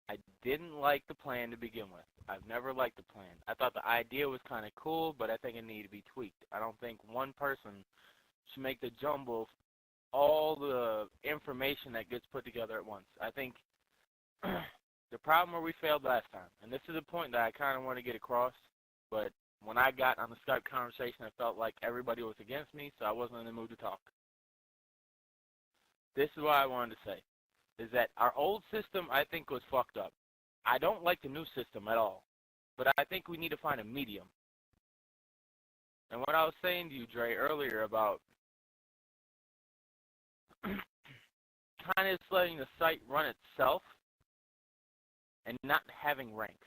I didn't like the plan to begin with. I've never liked the plan. I thought the idea was kind of cool, but I think it needed to be tweaked. I don't think one person should make the jumble of all the information that gets put together at once. I think the problem where we failed last time, and this is a point that I kind of want to get across, but when I got on the Skype conversation, I felt like everybody was against me, so I wasn't in the mood to talk. This is what I wanted to say, is that our old system, I think, was fucked up. I don't like the new system at all, but I think we need to find a medium. And what I was saying to you, Dre, earlier about kind of just letting the site run itself and not having ranks.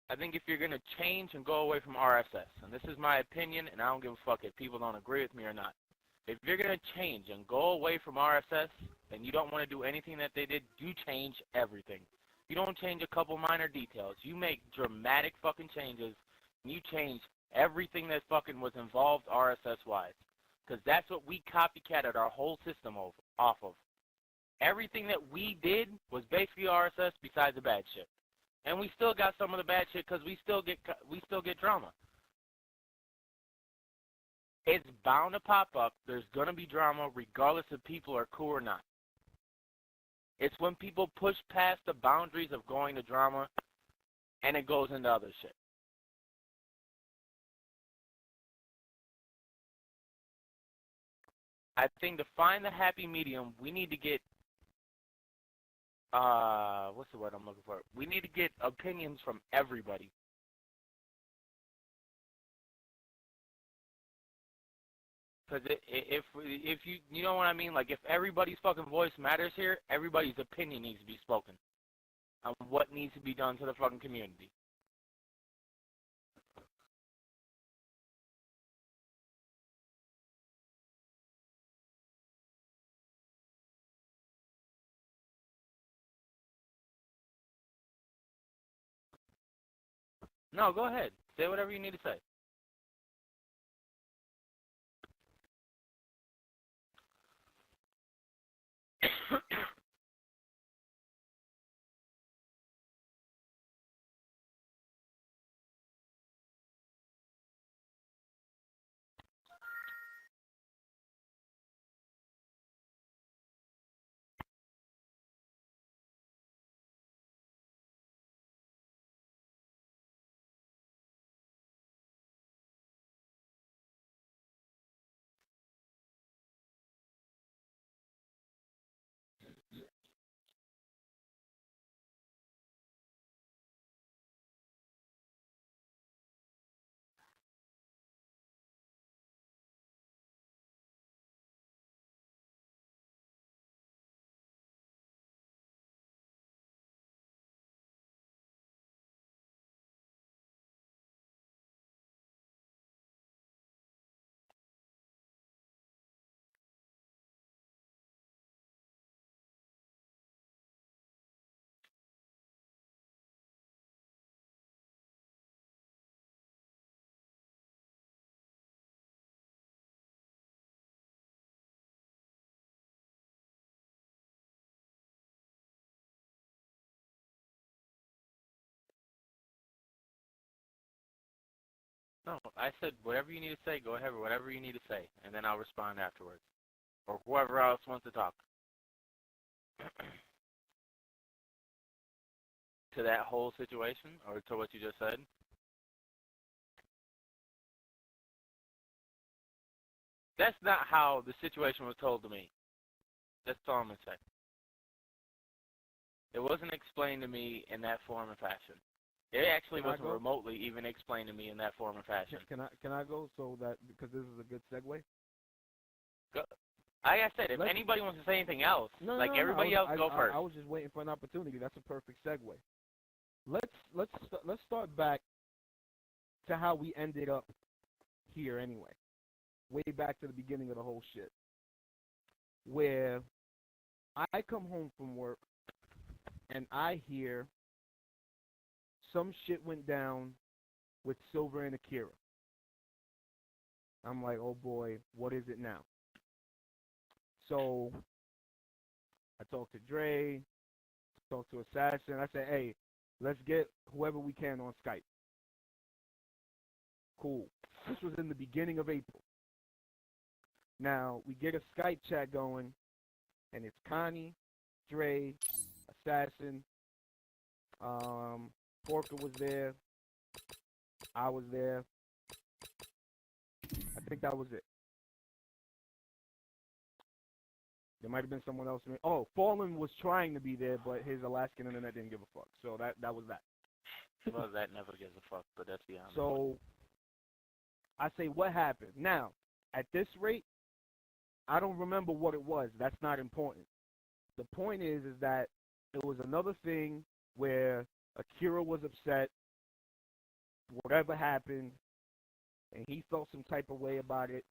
I think if you're going to change and go away from RSS, and this is my opinion, and I don't give a fuck if people don't agree with me or not. If you're going to change and go away from RSS and you don't want to do anything that they did, you change everything. You don't change a couple minor details. You make dramatic fucking changes, and you change everything that fucking was involved RSS-wise. Because that's what we copycatted our whole system off of. Everything that we did was basically RSS besides the bad shit. And we still got some of the bad shit because we still get drama. It's bound to pop up. There's going to be drama regardless if people are cool or not. It's when people push past the boundaries of going to drama and it goes into other shit. I think to find the happy medium, we need to get, what's the word I'm looking for? We need to get opinions from everybody. Because if you know what I mean? Like, if everybody's fucking voice matters here, everybody's opinion needs to be spoken on what needs to be done to the fucking community. No, go ahead. Say whatever you need to say. No, I said whatever you need to say, go ahead with whatever you need to say, and then I'll respond afterwards. Or whoever else wants to talk. To that whole situation, or to what you just said? That's not how the situation was told to me. That's all I'm going to say. It wasn't explained to me in that form and fashion. It actually wasn't remotely even explained to me in that form and fashion. Can I go so that, because this is a good segue? Go. Like I said, if anybody wants to say anything else, everybody else, go first. I was just waiting for an opportunity. That's a perfect segue. Let's start back to how we ended up here anyway. Way back to the beginning of the whole shit. Where I come home from work and I hear some shit went down with Silver and Akira. I'm like, oh boy, what is it now? So I talked to Dre, Talked to Assassin. I said, hey, let's get whoever we can on Skype. Cool. This was in the beginning of April. Now, we get a Skype chat going, and it's Connie, Dre, Assassin, Porker was there, I was there. I think that was it. There might have been someone else. Oh, Fallen was trying to be there, but his Alaskan internet didn't give a fuck. So that was that. Well, that never gives a fuck, but that's beyond. So I say, what happened? Now, at this rate, I don't remember what it was. That's not important. The point is that it was another thing where Akira was upset, whatever happened, and he felt some type of way about it.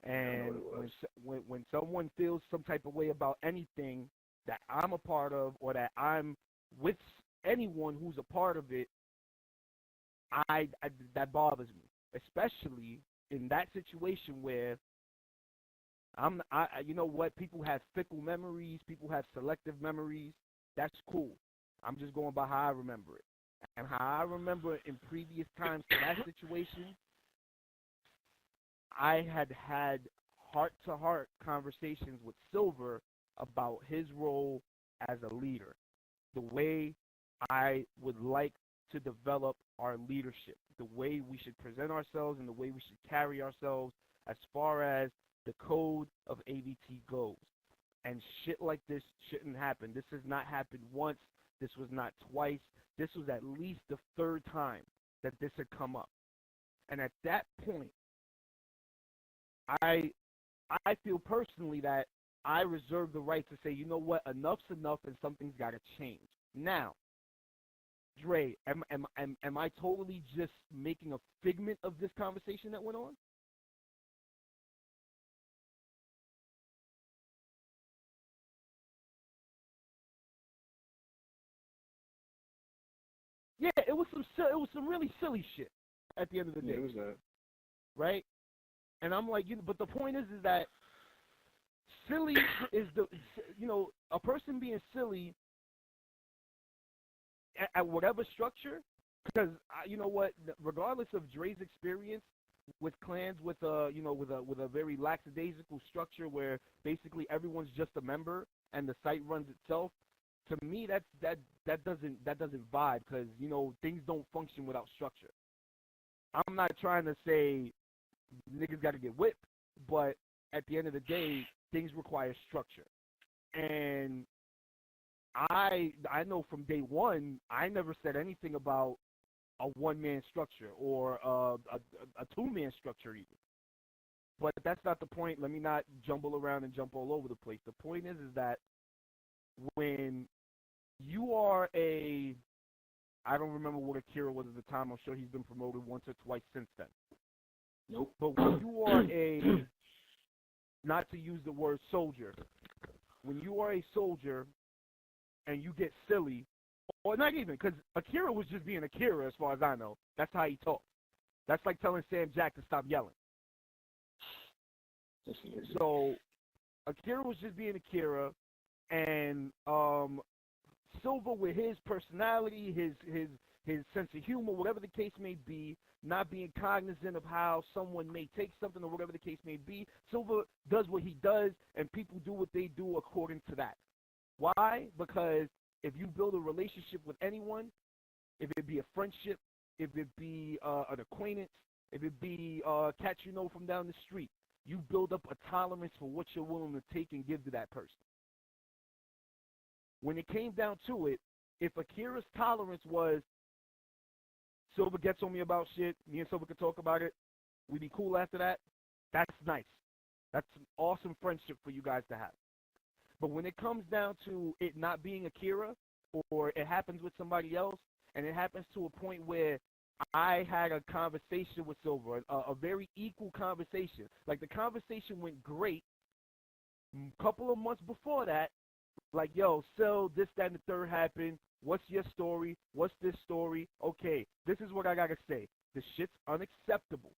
And when someone feels some type of way about anything that I'm a part of or that I'm with anyone who's a part of it, I that bothers me, especially in that situation where you know what, people have fickle memories, people have selective memories. That's cool. I'm just going by how I remember it. And how I remember in previous times to that situation, I had heart-to-heart conversations with Silver about his role as a leader, the way I would like to develop our leadership, the way we should present ourselves and the way we should carry ourselves as far as the code of AVT goes. And shit like this shouldn't happen. This has not happened once. This was not twice. This was at least the third time that this had come up. And at that point, I feel personally that I reserve the right to say, you know what, enough's enough and something's got to change. Now, Dre, am I totally just making a figment of this conversation that went on? Yeah, it was some really silly shit at the end of the day. Yeah, it was that. Right? And I'm like, but the point is that silly is a person being silly at whatever structure, because you know what, regardless of Dre's experience with clans with a very lackadaisical structure where basically everyone's just a member and the site runs itself, to me that doesn't vibe, because things don't function without structure. I'm not trying to say niggas got to get whipped, but at the end of the day, things require structure. And I know from day one, I never said anything about a one-man structure or a two-man structure even. But that's not the point. Let me not jumble around and jump all over the place. The point is that when you are I don't remember what Akira was at the time. I'm sure he's been promoted once or twice since then. Nope. But when you are not to use the word soldier, when you are a soldier and you get silly, or not even, because Akira was just being Akira as far as I know. That's how he talked. That's like telling Sam Jack to stop yelling. So Akira was just being Akira, and Silver, with his personality, his sense of humor, whatever the case may be, not being cognizant of how someone may take something or whatever the case may be, Silver does what he does, and people do what they do according to that. Why? Because if you build a relationship with anyone, if it be a friendship, if it be an acquaintance, if it be cat you know from down the street, you build up a tolerance for what you're willing to take and give to that person. When it came down to it, if Akira's tolerance was Silver gets on me about shit, me and Silver can talk about it, we be cool after that, that's nice. That's an awesome friendship for you guys to have. But when it comes down to it not being Akira, or it happens with somebody else, and it happens to a point where I had a conversation with Silver, a very equal conversation. Like, the conversation went great a couple of months before that. Like, yo, so this, that, and the third happened. What's your story? What's this story? Okay, this is what I got to say. The shit's unacceptable.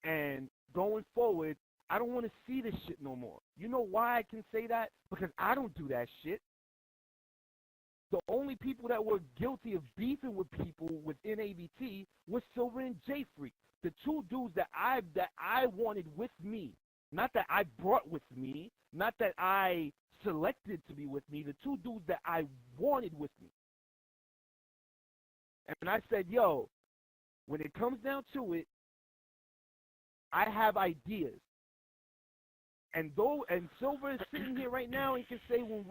And going forward, I don't want to see this shit no more. You know why I can say that? Because I don't do that shit. The only people that were guilty of beefing with people within AVT was Silver and J Freak, the two dudes that I wanted with me, not that I brought with me, not that I selected to be with me, the two dudes that I wanted with me. And I said, yo, when it comes down to it, I have ideas. And Silver is sitting here right now and can say when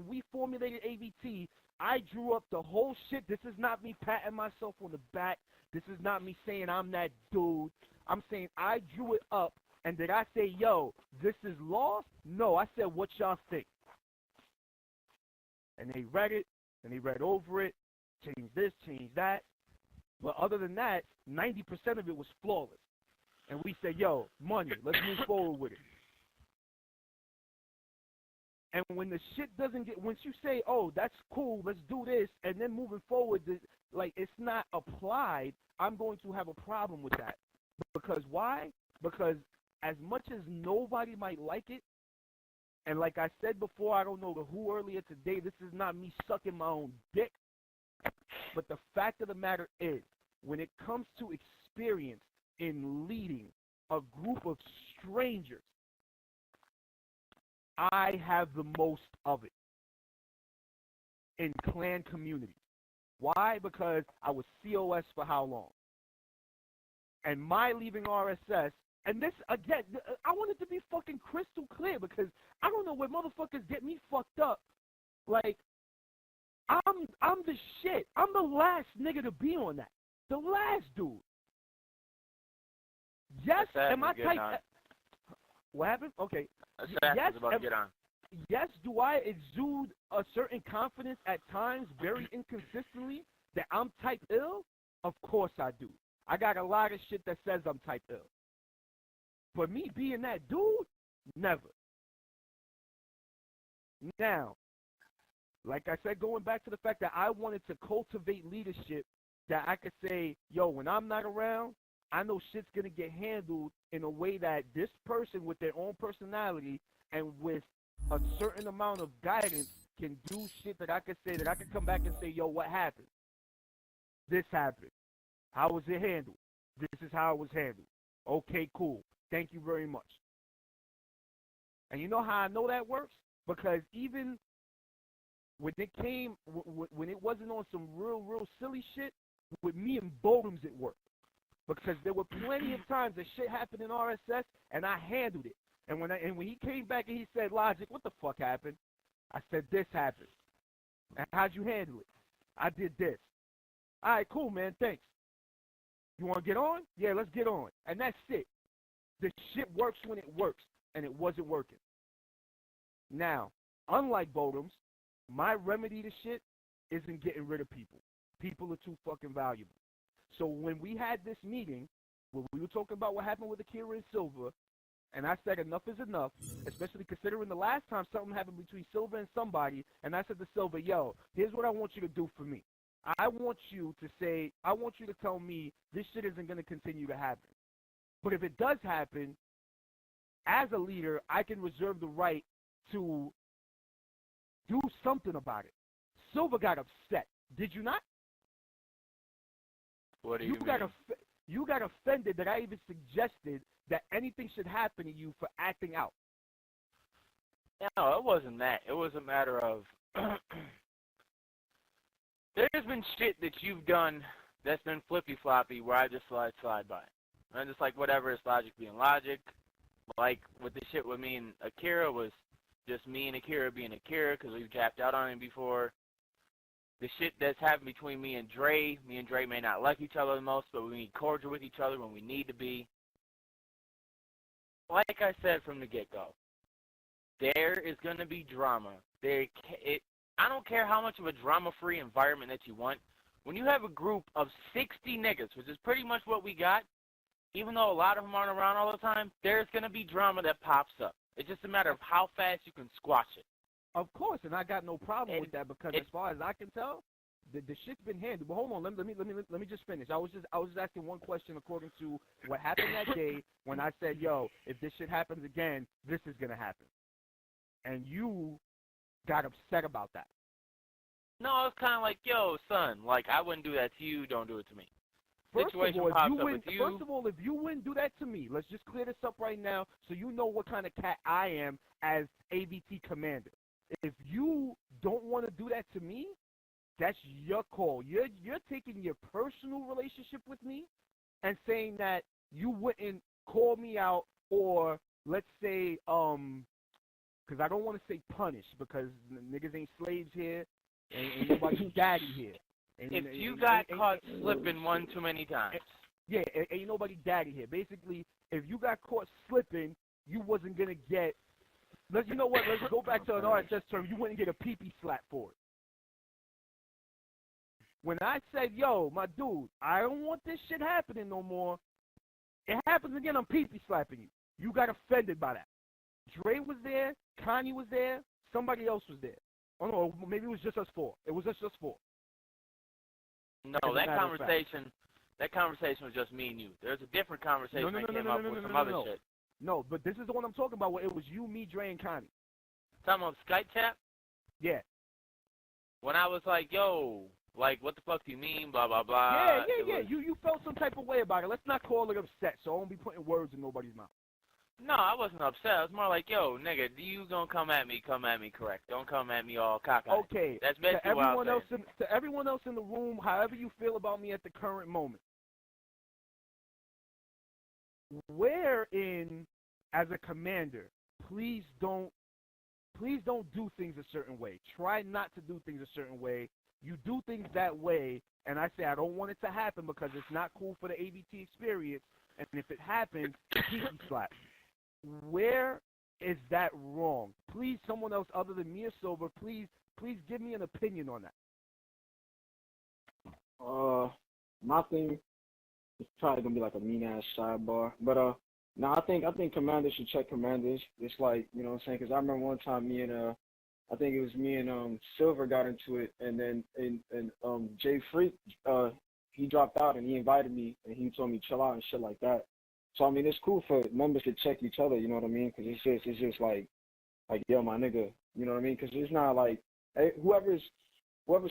we formulated AVT, I drew up the whole shit. This is not me patting myself on the back. This is not me saying I'm that dude. I'm saying I drew it up. And did I say, yo, this is lost? No, I said, what y'all think? And they read it, and they read over it, change this, change that. But other than that, 90% of it was flawless. And we said, yo, money, let's move forward with it. And when the shit doesn't get, once you say, oh, that's cool, let's do this, and then moving forward, like, it's not applied, I'm going to have a problem with that. Because why? Because as much as nobody might like it, and like I said before, I don't know the who earlier today, this is not me sucking my own dick, but the fact of the matter is, when it comes to experience in leading a group of strangers, I have the most of it in clan communities. Why? Because I was COS for how long? And my leaving RSS, and this, again, I want it to be fucking crystal clear because I don't know where motherfuckers get me fucked up. Like, I'm the shit. I'm the last nigga to be on that. The last dude. Yes, am I type? What happened? Okay. Yes, about to get on. Yes, do I exude a certain confidence at times, very inconsistently, that I'm type ill? Of course I do. I got a lot of shit that says I'm type ill. But me being that dude, never. Now, like I said, going back to the fact that I wanted to cultivate leadership, that I could say, yo, when I'm not around, I know shit's going to get handled in a way that this person with their own personality and with a certain amount of guidance can do shit that I could say, that I could come back and say, yo, what happened? This happened. How was it handled? This is how it was handled. Okay, cool. Thank you very much. And you know how I know that works? Because even when it came, when it wasn't on some real silly shit, with me and Bodums it worked. Because there were plenty of times that shit happened in RSS, and I handled it. And when he came back and he said, Logic, what the fuck happened? I said, this happened. And how'd you handle it? I did this. All right, cool, man, thanks. You want to get on? Yeah, let's get on. And that's it. The shit works when it works, and it wasn't working. Now, unlike Bodums, my remedy to shit isn't getting rid of people. People are too fucking valuable. So when we had this meeting, when we were talking about what happened with Akira and Silver, and I said enough is enough, especially considering the last time something happened between Silver and somebody, and I said to Silver, yo, here's what I want you to do for me. I want you to tell me this shit isn't going to continue to happen. But if it does happen, as a leader, I can reserve the right to do something about it. Silver got upset. Did you not? What do you mean? You got offended that I even suggested that anything should happen to you for acting out. No, it wasn't that. It was a matter of there's been shit that you've done that's been flippy-floppy where I just slide by. And just like whatever is logic being logic. Like with the shit with me and Akira was just me and Akira being Akira because we've tapped out on him before. The shit that's happened between me and Dre may not like each other the most, but we be cordial with each other when we need to be. Like I said from the get-go, there is going to be drama. I don't care how much of a drama-free environment that you want. When you have a group of 60 niggas, which is pretty much what we got, even though a lot of them aren't around all the time, there's going to be drama that pops up. It's just a matter of how fast you can squash it. Of course, and I got no problem with that because as far as I can tell, the shit's been handled. But hold on, let me just finish. I was just asking one question according to what happened that day when I said, yo, if this shit happens again, this is gonna happen. And you got upset about that. No, it's kind of like, yo, son, like, I wouldn't do that to you. Don't do it to me. First of Situation all, pops up with you. First of all, if you wouldn't do that to me, let's just clear this up right now so you know what kind of cat I am as AVT commander. If you don't want to do that to me, that's your call. You're taking your personal relationship with me and saying that you wouldn't call me out, or let's say, because I don't want to say punish, because niggas ain't slaves here, ain't nobody's daddy here. If you got caught slipping one too many times. Yeah, ain't nobody daddy here. Basically, if you got caught slipping, you wasn't going to get, you know what, let's go back to an RSS term, you wouldn't get a pee-pee slap for it. When I said, yo, my dude, I don't want this shit happening no more, it happens again, I'm pee-pee slapping you. You got offended by that. Dre was there, Kanye was there, somebody else was there. Oh no, maybe it was just us four. It was just us four. No, that conversation was just me and you. There's a different conversation that came up with some other shit. No, but this is the one I'm talking about where it was you, me, Dre, and Kanye. Talking about Skype chat? Yeah. When I was like, yo, like, what the fuck do you mean, blah, blah, blah. Yeah. You felt some type of way about it. Let's not call it upset, so I won't be putting words in nobody's mouth. No, I wasn't upset. I was more like, yo, nigga, you gonna come at me correct. Don't come at me all cockeyed. Okay. That's basically what I was saying. To everyone else in the room, however you feel about me at the current moment, wherein, as a commander, please don't do things a certain way. Try not to do things a certain way. You do things that way, and I say I don't want it to happen because it's not cool for the AVT experience, and if it happens, pee-pee slap. Where is that wrong? Please, someone else other than me or Silver, please give me an opinion on that. My thing is probably gonna be like a mean ass sidebar, but no, I think commanders should check commanders. It's like, you know what I'm saying? Because I remember one time I think it was me and Silver got into it, and then Jay Freak, he dropped out and he invited me and he told me chill out and shit like that. So I mean, it's cool for members to check each other, you know what I mean? Because it's just like yo, my nigga, you know what I mean? Because it's not like whoever's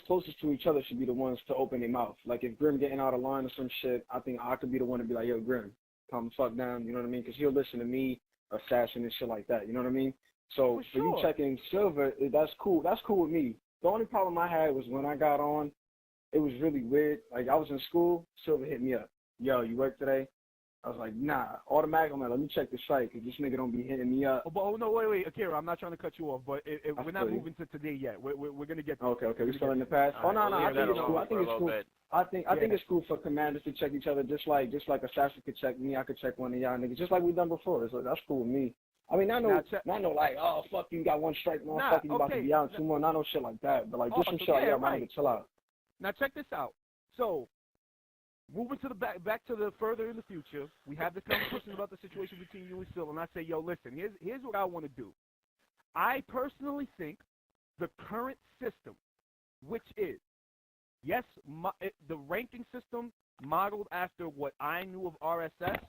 closest to each other should be the ones to open their mouth. Like if Grim getting out of line or some shit, I think I could be the one to be like, yo, Grim, calm the fuck down, you know what I mean? Because he'll listen to me, Assassin and shit like that, you know what I mean? So for you checking Silver, that's cool. That's cool with me. The only problem I had was when I got on, it was really weird. Like I was in school, Silver hit me up. Yo, you work today? I was like, nah. Automatically, I'm like, let me check the site because this nigga don't be hitting me up. Oh no, wait, Akira, I'm not trying to cut you off, but we're not moving to today yet. We're gonna get. Okay, we're still in the past. Oh no, I think it's cool. I think it's cool. I think it's cool for commanders to check each other, just like Assassin could check me. I could check one of y'all niggas, just like we done before. So that's cool with me. I mean, not no like, oh fuck, you got one strike, motherfucker, you about to be out 2 more. Not no shit like that, but like just some shit like, yeah, my nigga, chill out. Now check this out. So, moving to the back to the further in the future, we have this conversation about the situation between you and Silver, and I say, yo, listen, here's what I want to do. I personally think the current system, which is, yes, the ranking system modeled after what I knew of RSS,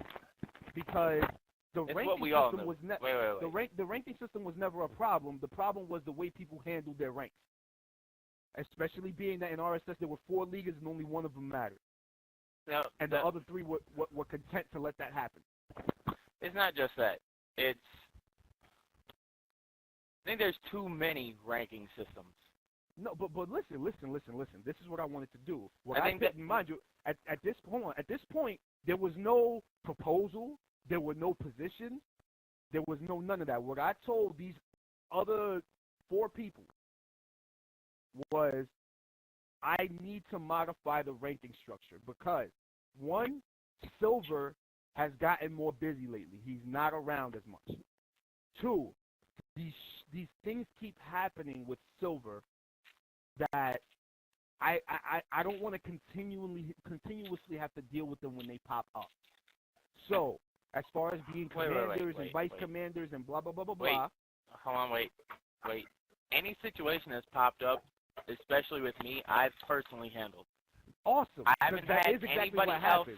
because the ranking system was the ranking system was never a problem. The problem was the way people handled their ranks, especially being that in RSS there were 4 leaguers and only one of them mattered. Now, and the other 3 were content to let that happen. It's not just that. I think there's too many ranking systems. No, but listen. This is what I wanted to do. Mind you, at this point, there was no proposal. There were no positions. There was none of that. What I told these other 4 people was, I need to modify the ranking structure because, 1, Silver has gotten more busy lately. He's not around as much. 2, these things keep happening with Silver that I don't want to continuously have to deal with them when they pop up. So, as far as being commanders and vice commanders and blah, blah, blah, blah, blah. Hold on, wait. Any situation that's popped up, especially with me, I've personally handled. Awesome. I haven't had exactly anybody what else. Happened.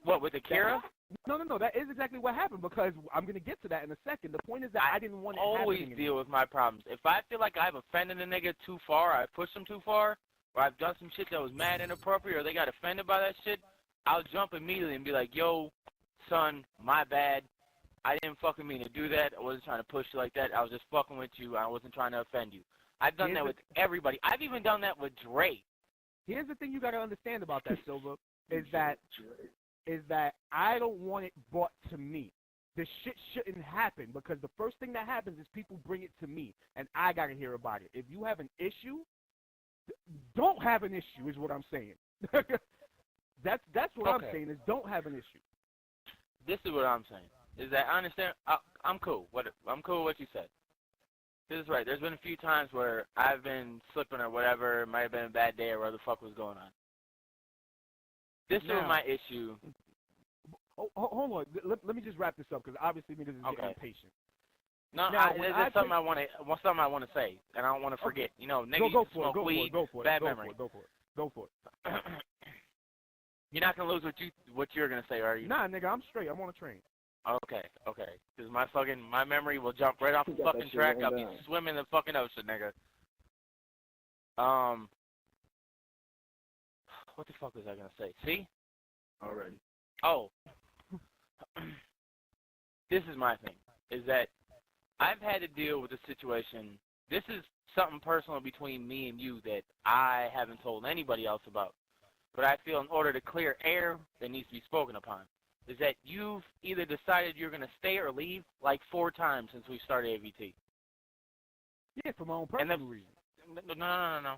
What, with Akira? No. That is exactly what happened because I'm gonna get to that in a second. The point is that I didn't want it always happening deal anymore. with my problems. If I feel like I've offended a nigga too far, I pushed them too far, or I've done some shit that was mad inappropriate, or they got offended by that shit, I'll jump immediately and be like, yo, son, my bad. I didn't fucking mean to do that. I wasn't trying to push you like that. I was just fucking with you. I wasn't trying to offend you. I've done that with everybody. I've even done that with Drake. Here's the thing you got to understand about that, Silver, is that I don't want it brought to me. This shit shouldn't happen because the first thing that happens is people bring it to me, and I got to hear about it. If you have an issue, don't have an issue is what I'm saying. That's what I'm saying is don't have an issue. This is what I'm saying. Is that I understand. I'm cool. I'm cool with what you said. This is right. There's been a few times where I've been slipping or whatever. It might have been a bad day or whatever the fuck was going on. This is my issue. Hold on. Let me just wrap this up because obviously niggas is getting impatient. No, there's something I want to say, and I don't want to forget. You know, niggas go smoke weed, bad memory. Go for it. You're not gonna lose what you're gonna say, are you? Nah, nigga, I'm straight. I'm on a train. Okay. Because my memory will jump right off the fucking track. I'll be swimming in the fucking ocean, nigga. What the fuck was I gonna say? See? Already. Oh. This is my thing. Is that I've had to deal with a situation. This is something personal between me and you that I haven't told anybody else about. But I feel in order to clear air that needs to be spoken upon. Is that you've either decided you're going to stay or leave like 4 times since we started AVT. Yeah, for my own personal reasons. No.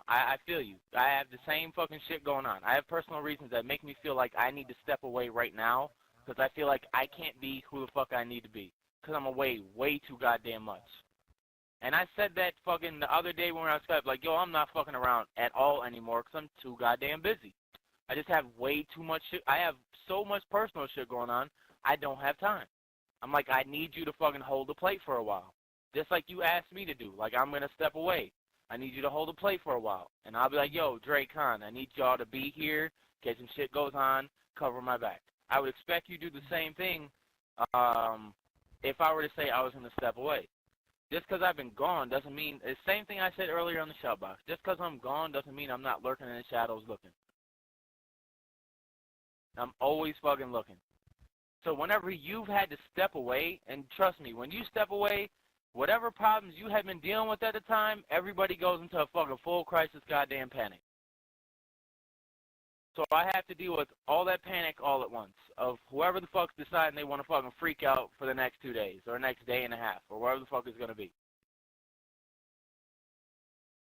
I feel you. I have the same fucking shit going on. I have personal reasons that make me feel like I need to step away right now because I feel like I can't be who the fuck I need to be because I'm away way too goddamn much. And I said that fucking the other day when we were on Skype, like, yo, I'm not fucking around at all anymore because I'm too goddamn busy. I just have way too much shit. I have so much personal shit going on, I don't have time. I'm like, I need you to fucking hold the plate for a while. Just like you asked me to do. Like, I'm going to step away. I need you to hold the plate for a while. And I'll be like, yo, Drake Khan, I need y'all to be here in case some shit goes on, cover my back. I would expect you to do the same thing if I were to say I was going to step away. Just because I've been gone doesn't mean, the same thing I said earlier on the shout box, just because I'm gone doesn't mean I'm not lurking in the shadows looking. I'm always fucking looking. So whenever you've had to step away, and trust me, when you step away, whatever problems you had been dealing with at the time, everybody goes into a fucking full crisis goddamn panic. So I have to deal with all that panic all at once of whoever the fuck's deciding they want to fucking freak out for the next 2 days or next day and a half or whatever the fuck it's going to be.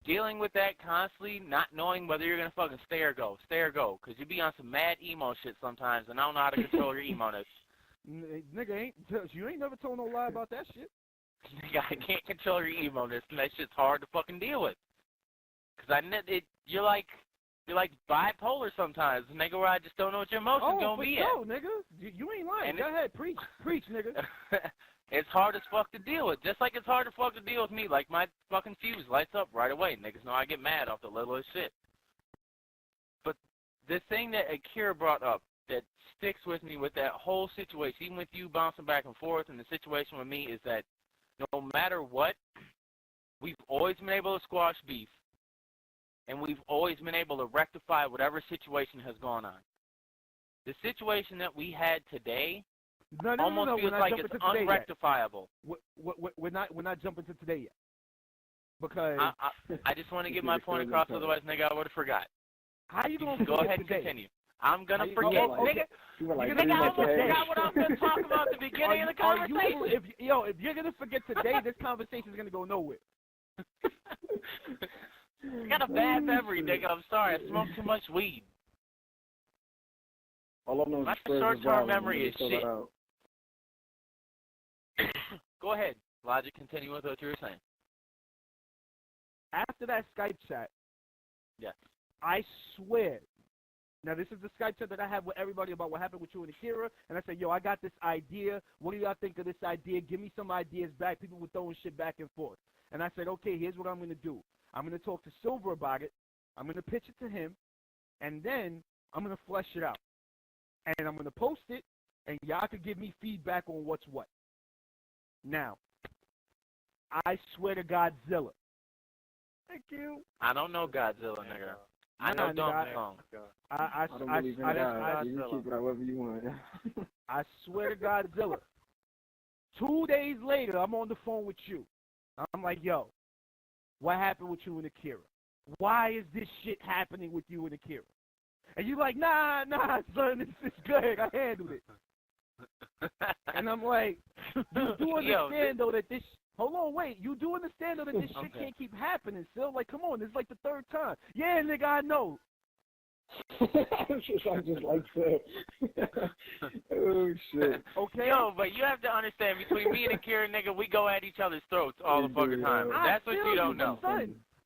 Dealing with that constantly, not knowing whether you're going to fucking stay or go, because you be on some mad emo shit sometimes and I don't know how to control your emo-ness. Nigga, you ain't never told no lie about that shit. Nigga, I can't control your emo-ness and that shit's hard to fucking deal with. Because you're like bipolar sometimes, nigga, where I just don't know what your emotions gonna be at. Oh, nigga. You ain't lying. Go ahead, preach, nigga. It's hard as fuck to deal with, just like it's hard as fuck to deal with me. Like, my fucking fuse lights up right away. Niggas know I get mad off the littlest shit. But the thing that Akira brought up that sticks with me with that whole situation, even with you bouncing back and forth and the situation with me, is that no matter what, we've always been able to squash beef. And we've always been able to rectify whatever situation has gone on. The situation that we had today almost feels like it's unrectifiable. We're not jumping to today yet. Because I just want to get my point across, otherwise, nigga, I would have forgot. How you going to go ahead and continue? I'm going to forget, nigga. Nigga, I almost forgot what I was going to talk about at the beginning of the conversation. If you're going to forget today, this conversation is going to go nowhere. I got a bad memory, nigga. I'm sorry. I smoked too much weed. My short-term memory is shit. Go ahead, Logic. Continue with what you were saying. After that Skype chat, yes, I swear. Now, this is the Skype chat that I have with everybody about what happened with you and Akira, and I said, yo, I got this idea. What do y'all think of this idea? Give me some ideas back. People were throwing shit back and forth. And I said, okay, here's what I'm going to do. I'm going to talk to Silver about it. I'm going to pitch it to him, and then I'm going to flesh it out. And I'm going to post it and y'all could give me feedback on what's what. Now, I swear to Godzilla. Thank you. I don't know Godzilla, nigga. I know Donkey Kong. I don't believe in God. You keep it however you want. I swear to Godzilla. 2 days later, I'm on the phone with you. I'm like, yo, what happened with you and Akira? Why is this shit happening with you and Akira? And you're like, nah, son, it's good. I handled it. And I'm like, you do understand, though, that this... Hold on, wait. You do understand, though, that this shit can't keep happening, still? Like, come on, this is like the third time. Yeah, nigga, I know. I just like that. Oh, shit. Okay? Yo, but you have to understand, between me and Akira, nigga, we go at each other's throats all the fucking time. That's what you don't know.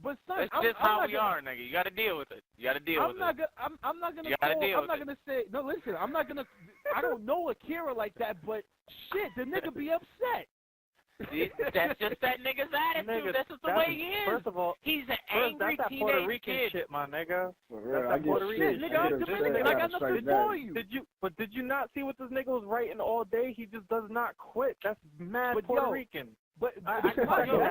But son, that's just how we are, nigga. You gotta deal with it. You gotta deal with it. I'm not gonna say. No, listen. I'm not gonna. I don't know Akira like that, but shit, the nigga be upset. That's just that nigga's attitude. Nigga, that's just the way he is. First of all, he's an angry that's that teenage Puerto Rican kid. Shit, my nigga. For real, that's that Puerto Rican shit. Nigga, I'm Dominican. I got nothing for you. Did you not see what this nigga was writing all day? He just does not quit. That's mad Puerto Rican. But that's not even the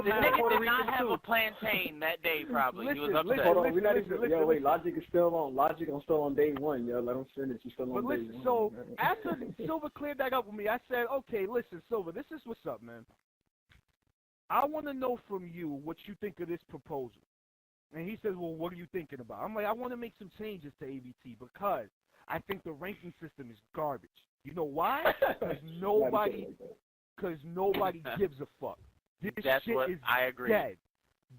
nigga did not have a plantain that day, probably. He was upset. Hold on, we're not even. Yo, wait, Logic is still on. Logic is still on day one. Yo, let him finish. He's still on day one. So after Silver cleared that up with me, I said, okay, listen, Silver, this is what's up, man. I want to know from you what you think of this proposal. And he says, well, what are you thinking about? I'm like, I want to make some changes to AVT because I think the ranking system is garbage. You know why? Because nobody gives a fuck. This shit is dead.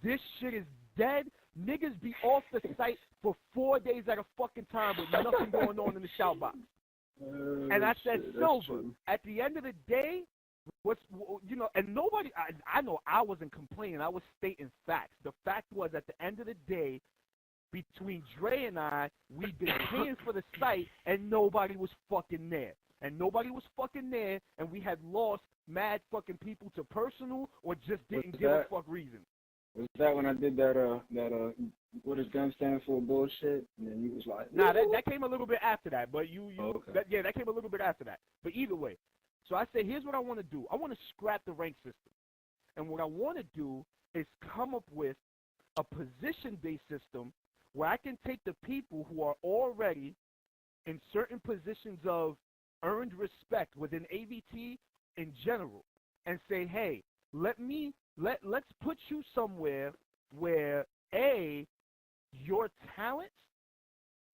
This shit is dead. Niggas be off the site for 4 days at a fucking time with nothing going on in the shout box. And I said, Silver, at the end of the day, and nobody, I know I wasn't complaining. I was stating facts. The fact was, at the end of the day, between Dre and I, we'd been paying for the site, and nobody was fucking there. And nobody was fucking there, and we had lost mad fucking people to personal or just didn't give a fuck reason. Was that when I did that what does gun stand for bullshit? And then you was like, nah, that came a little bit after that, but okay. that came a little bit after that. But either way, so I said, here's what I want to do. I want to scrap the rank system. And what I want to do is come up with a position-based system where I can take the people who are already in certain positions of earned respect within AVT in general and say, hey, let's put you somewhere where, A, your talents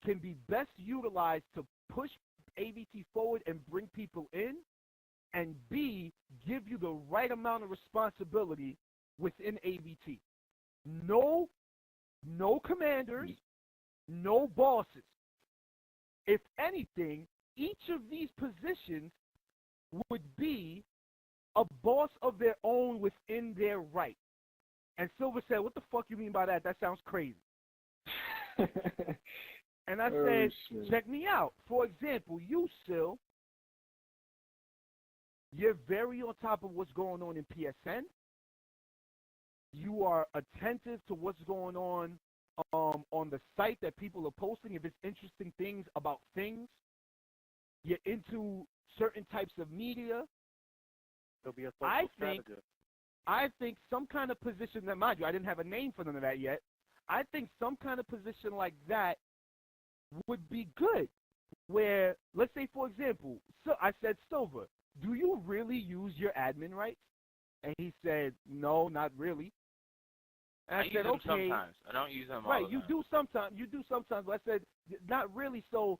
can be best utilized to push AVT forward and bring people in, and B, give you the right amount of responsibility within AVT. No commanders, no bosses. If anything, each of these positions would be a boss of their own within their right. And Silver said, what the fuck you mean by that? That sounds crazy. And I said, check me out. For example, you, Sil, you're very on top of what's going on in PSN. You are attentive to what's going on the site that people are posting. If it's interesting things about things, you're into certain types of media. There'll be a social strategist. I think some kind of position that, mind you, I didn't have a name for none of that yet. I think some kind of position like that would be good. Where, let's say, for example, so I said, Silver, do you really use your admin rights? And he said, no, not really. And I said, use them okay. Sometimes. I don't use them all right, the you time. do sometimes. But I said, not really. So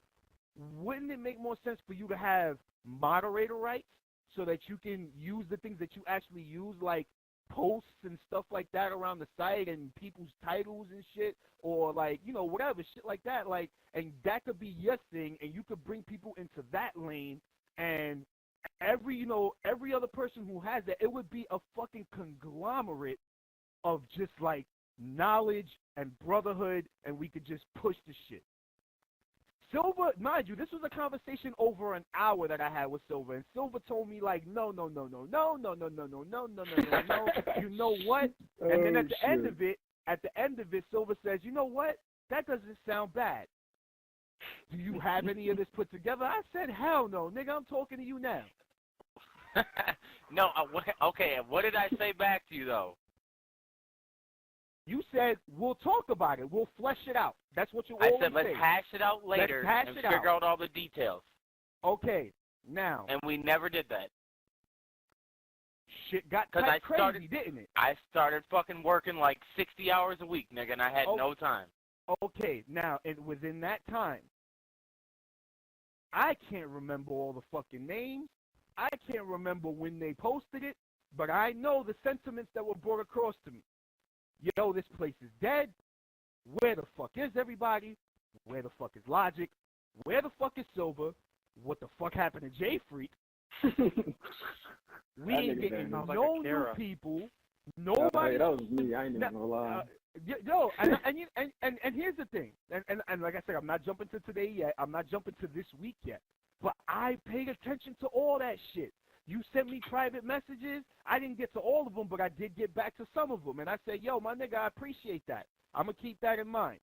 wouldn't it make more sense for you to have moderator rights so that you can use the things that you actually use, like posts and stuff like that around the site and people's titles and shit, or like, whatever, shit like that. Like, and that could be your thing, and you could bring people into that lane, and every other person who has that, it would be a fucking conglomerate of just like knowledge and brotherhood, and we could just push the shit. Silver, mind you, this was a conversation over an hour that I had with Silver, and Silver told me like, no. You know what? And then at the end of it, Silver says, you know what? That doesn't sound bad. Do you have any of this put together? I said, hell no, nigga, I'm talking to you now. No, okay, what did I say back to you, though? You said, we'll talk about it. We'll flesh it out. That's what you I always said, let's say. hash it out later and figure out all the details. Okay, now. And we never did that. Shit got crazy, didn't it? I started fucking working like 60 hours a week, nigga, and I had no time. Okay, now, and within that time, I can't remember all the fucking names. I can't remember when they posted it, but I know the sentiments that were brought across to me. Yo, this place is dead. Where the fuck is everybody? Where the fuck is Logic? Where the fuck is Silver? What the fuck happened to J Freak? We ain't getting no new people. Nobody. That was me. I ain't even gonna lie. Yo, and here's the thing, and like I said, I'm not jumping to today yet. I'm not jumping to this week yet. But I paid attention to all that shit. You sent me private messages. I didn't get to all of them, but I did get back to some of them. And I said, yo, my nigga, I appreciate that. I'm going to keep that in mind.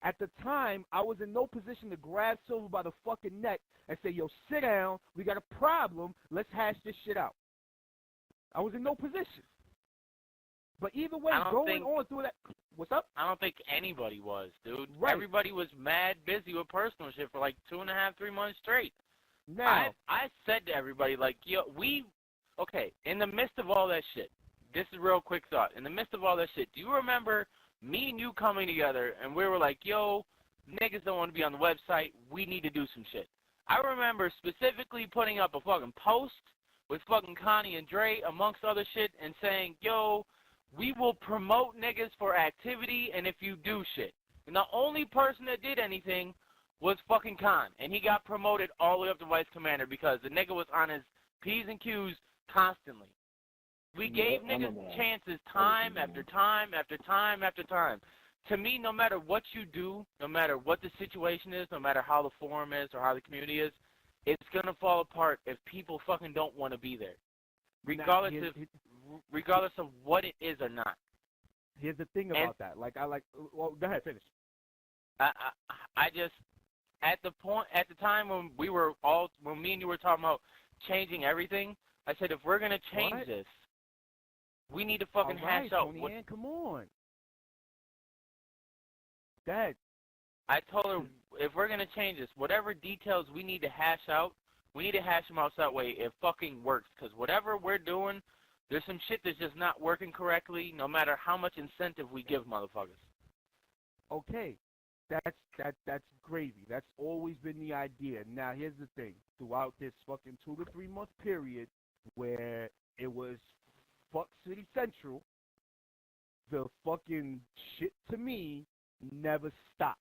At the time, I was in no position to grab Silver by the fucking neck and say, yo, sit down. We got a problem. Let's hash this shit out. I was in no position. But either way, going on through that, what's up? I don't think anybody was, dude. Right. Everybody was mad busy with personal shit for like 2.5, 3 months straight. Now, I said to everybody, like, yo, okay, in the midst of all that shit, this is a real quick thought. In the midst of all that shit, do you remember me and you coming together and we were like, yo, niggas don't want to be on the website. We need to do some shit. I remember specifically putting up a fucking post with fucking Connie and Dre amongst other shit and saying, yo, we will promote niggas for activity and if you do shit. And the only person that did anything was fucking Khan. And he got promoted all the way up to vice commander because the nigga was on his P's and Q's constantly. We gave niggas chances time after time after time after time. To me, no matter what you do, no matter what the situation is, no matter how the forum is or how the community is, it's going to fall apart if people fucking don't want to be there. Regardless of what it is or not. Here's the thing about that. Well, go ahead, finish. I just, at the time when me and you were talking about changing everything, I said, if we're going to change this, we need to fucking hash out. Tony Ann, come on. Dad. I told her, if we're going to change this, whatever details we need to hash out, we need to hash them out so that way it fucking works. Because whatever we're doing, there's some shit that's just not working correctly, no matter how much incentive we give motherfuckers. Okay. That's gravy. That's always been the idea. Now, here's the thing. Throughout this fucking 2 to 3 month period where it was fuck City Central, the fucking shit to me never stopped.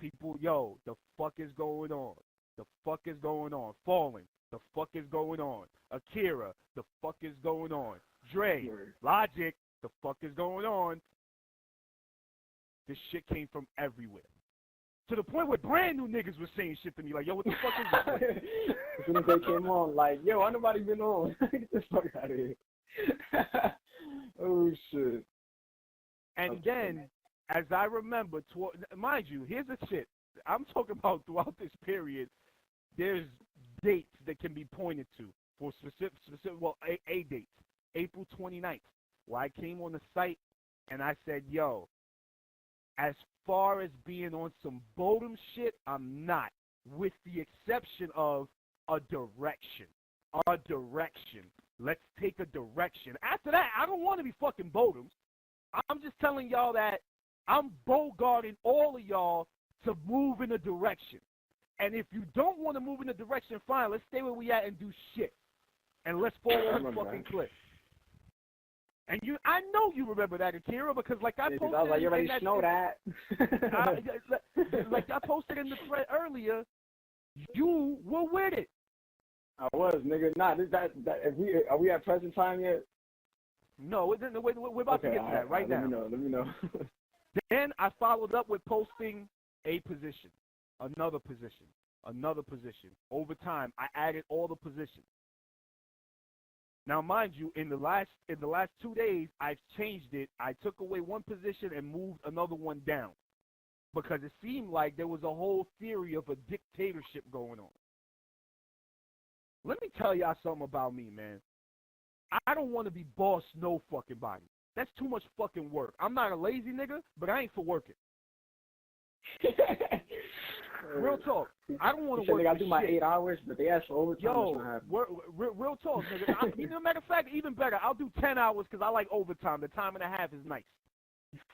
People, yo, the fuck is going on? The fuck is going on? Falling, the fuck is going on? Akira, the fuck is going on? Dre, Logic, the fuck is going on? This shit came from everywhere. To the point where brand new niggas were saying shit to me like, yo, what the fuck is this? As soon as they came on, like, yo, ain't nobody been on. Get this fuck out of here. Oh, shit. And then, as I remember, mind you, here's the shit. I'm talking about throughout this period, there's dates that can be pointed to for specific a date, April 29th, where I came on the site and I said, yo, as far as being on some Bodum shit, I'm not, with the exception of a direction. A direction. Let's take a direction. After that, I don't want to be fucking Bodums. I'm just telling y'all that I'm bogarting all of y'all to move in a direction. And if you don't want to move in a direction, fine, let's stay where we at and do shit. And let's fall off the fucking cliff. And I know you remember that, Akira, because like I posted. I was like, you already know that. Like I posted in the thread earlier, you were with it. I was, nigga. Nah, are we at present time yet? No, we're about to get to that right now. Let me know. Then I followed up with posting a position, another position, another position. Over time, I added all the positions. Now, mind you, in the last 2 days, I've changed it. I took away one position and moved another one down. because it seemed like there was a whole theory of a dictatorship going on. Let me tell y'all something about me, man. I don't want to be boss no fucking body. That's too much fucking work. I'm not a lazy nigga, but I ain't for working. Real talk. I don't want to work. I do my 8 hours, but they ask for overtime. Yo, real talk, nigga. You know, matter of fact, even better, I'll do 10 hours because I like overtime. The time and a half is nice.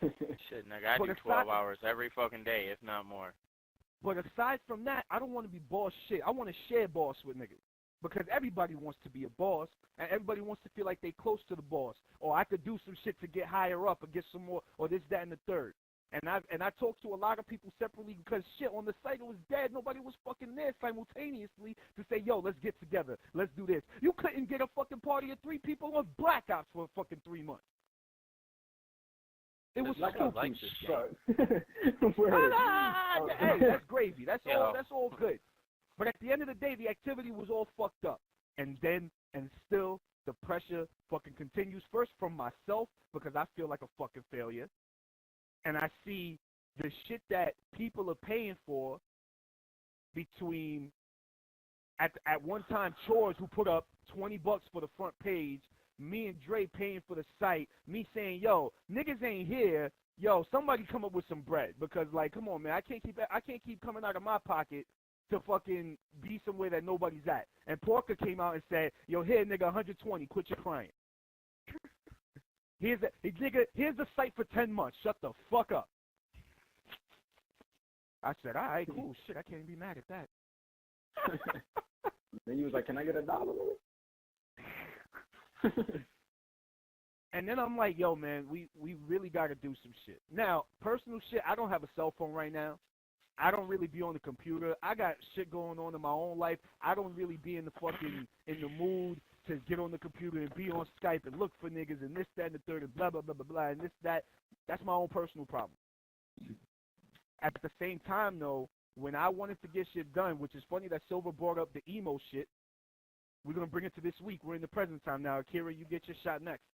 Shit, nigga, I do 12 hours every fucking day, if not more. But aside from that, I don't want to be boss shit. I want to share boss with niggas. Because everybody wants to be a boss, and everybody wants to feel like they close to the boss. Or I could do some shit to get higher up or get some more, or this, that, and the third. And I talked to a lot of people separately because shit, on the site it was dead. Nobody was fucking there simultaneously to say, yo, let's get together. Let's do this. You couldn't get a fucking party of 3 people on Black Ops for fucking 3 months. It was stupid. Like this Hey, that's gravy. That's all good. But at the end of the day, the activity was all fucked up. And still, the pressure fucking continues. First from myself, because I feel like a fucking failure. And I see the shit that people are paying for between, at one time, Chores, who put up $20 for the front page, me and Dre paying for the site, me saying, yo, niggas ain't here. Yo, somebody come up with some bread. Because, like, come on, man, I can't keep coming out of my pocket to fucking be somewhere that nobody's at. And Porker came out and said, yo, here, nigga, 120, quit your crying. Here's the site for 10 months. Shut the fuck up. I said, all right, cool. Shit, I can't be mad at that. Then he was like, can I get $1? And then I'm like, yo, man, we really got to do some shit. Now, personal shit, I don't have a cell phone right now. I don't really be on the computer. I got shit going on in my own life. I don't really be in the mood to get on the computer and be on Skype and look for niggas and this, that, and the third and blah, blah, blah, blah, blah, and this, that. That's my own personal problem. At the same time, though, when I wanted to get shit done, which is funny that Silver brought up the emo shit, we're going to bring it to this week. We're in the present time now. Akira, you get your shot next.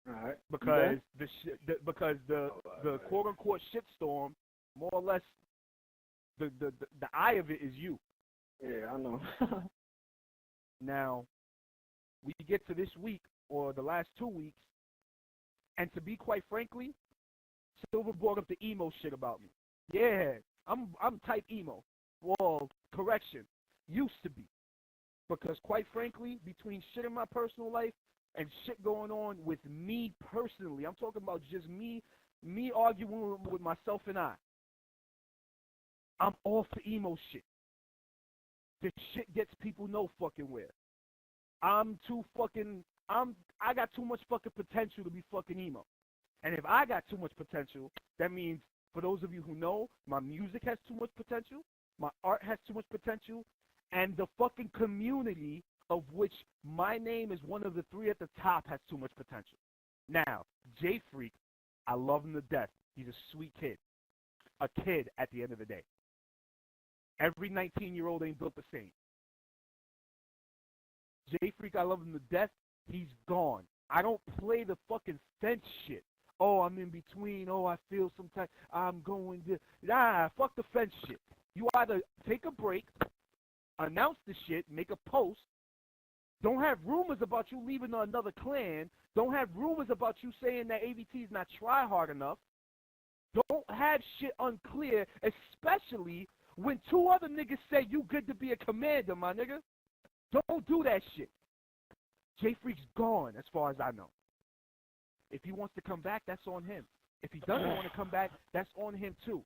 All right. Because the quote-unquote shitstorm, more or less, the eye of it is you. Yeah, I know. Now, we get to this week, or the last 2 weeks, and to be quite frankly, Silver brought up the emo shit about me. Yeah, I'm type emo. Well, correction, used to be. Because quite frankly, between shit in my personal life and shit going on with me personally, I'm talking about just me arguing with myself and I'm off the emo shit. This shit gets people no fucking where. I got too much fucking potential to be fucking emo. And if I got too much potential, that means, for those of you who know, my music has too much potential, my art has too much potential, and the fucking community, of which my name is one of the 3 at the top, has too much potential. Now, J Freak, I love him to death. He's a sweet kid. A kid at the end of the day. Every 19-year-old ain't built the same. J Freak, I love him to death. He's gone. I don't play the fucking fence shit. Oh, I'm in between. Oh, I feel some type. I'm going to. Nah, fuck the fence shit. You either take a break, announce the shit, make a post. Don't have rumors about you leaving another clan. Don't have rumors about you saying that AVT is not try hard enough. Don't have shit unclear, especially when 2 other niggas say you good to be a commander, my nigga. Don't do that shit. J Freak's gone, as far as I know. If he wants to come back, that's on him. If he doesn't want to come back, that's on him too.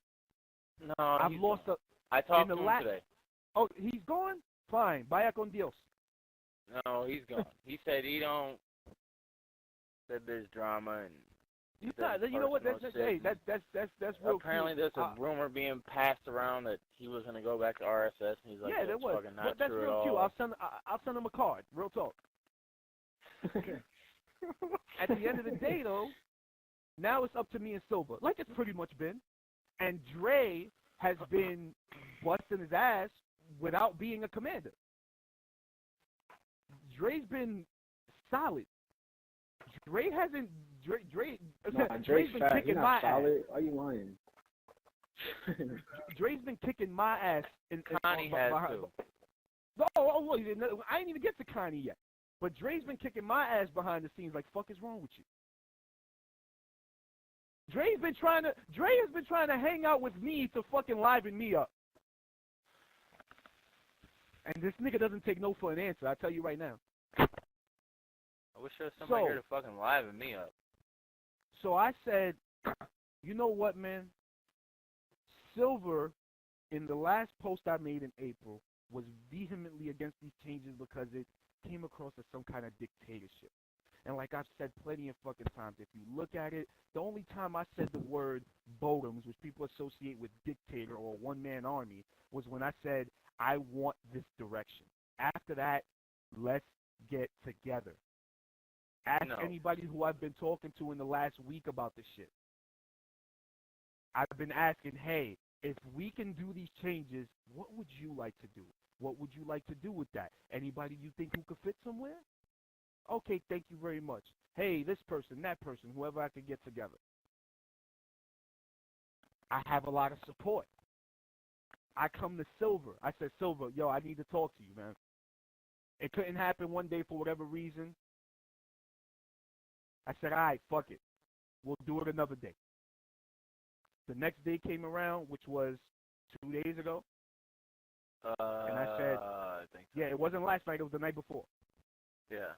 No, I've lost a. I talked to him today. Oh, he's gone? Fine. Vaya con Dios. No, he's gone. He said he don't. Said there's drama and. You know what? That's real. Apparently, cute. there's a rumor being passed around that he was gonna go back to RSS, and he's like, yeah, there was. Fucking not that's true real at cute. all. I'll send him a card. Real talk. At the end of the day, though, now it's up to me and Silver, like it's pretty much been. And Dre has been busting his ass without being a commander. Dre's been solid. Dre hasn't. Dre's been Dre's kicking fat. He's my not ass. solid. Are you lying? Dre's been kicking my ass Connie has too. Wait, I ain't even get to Connie yet. But Dre's been kicking my ass behind the scenes like, fuck is wrong with you? Dre has been trying to hang out with me to fucking liven me up. And this nigga doesn't take no for an answer, I tell you right now. I wish there was somebody here to fucking liven me up. So I said, you know what, man? Silver, in the last post I made in April, was vehemently against these changes because it came across as some kind of dictatorship. And like I've said plenty of fucking times, if you look at it, the only time I said the word Bodoms, which people associate with dictator or one-man army, was when I said, I want this direction. After that, let's get together. Ask anybody who I've been talking to in the last week about this shit. I've been asking, hey, if we can do these changes, what would you like to do? What would you like to do with that? Anybody you think who could fit somewhere? Okay, thank you very much. Hey, this person, that person, whoever I could get together. I have a lot of support. I come to Silver. I said, Silver, yo, I need to talk to you, man. It couldn't happen one day for whatever reason. I said, all right, fuck it. We'll do it another day. The next day came around, which was 2 days ago. And I said, I think so. yeah, it wasn't last night. It was the night before. Yeah.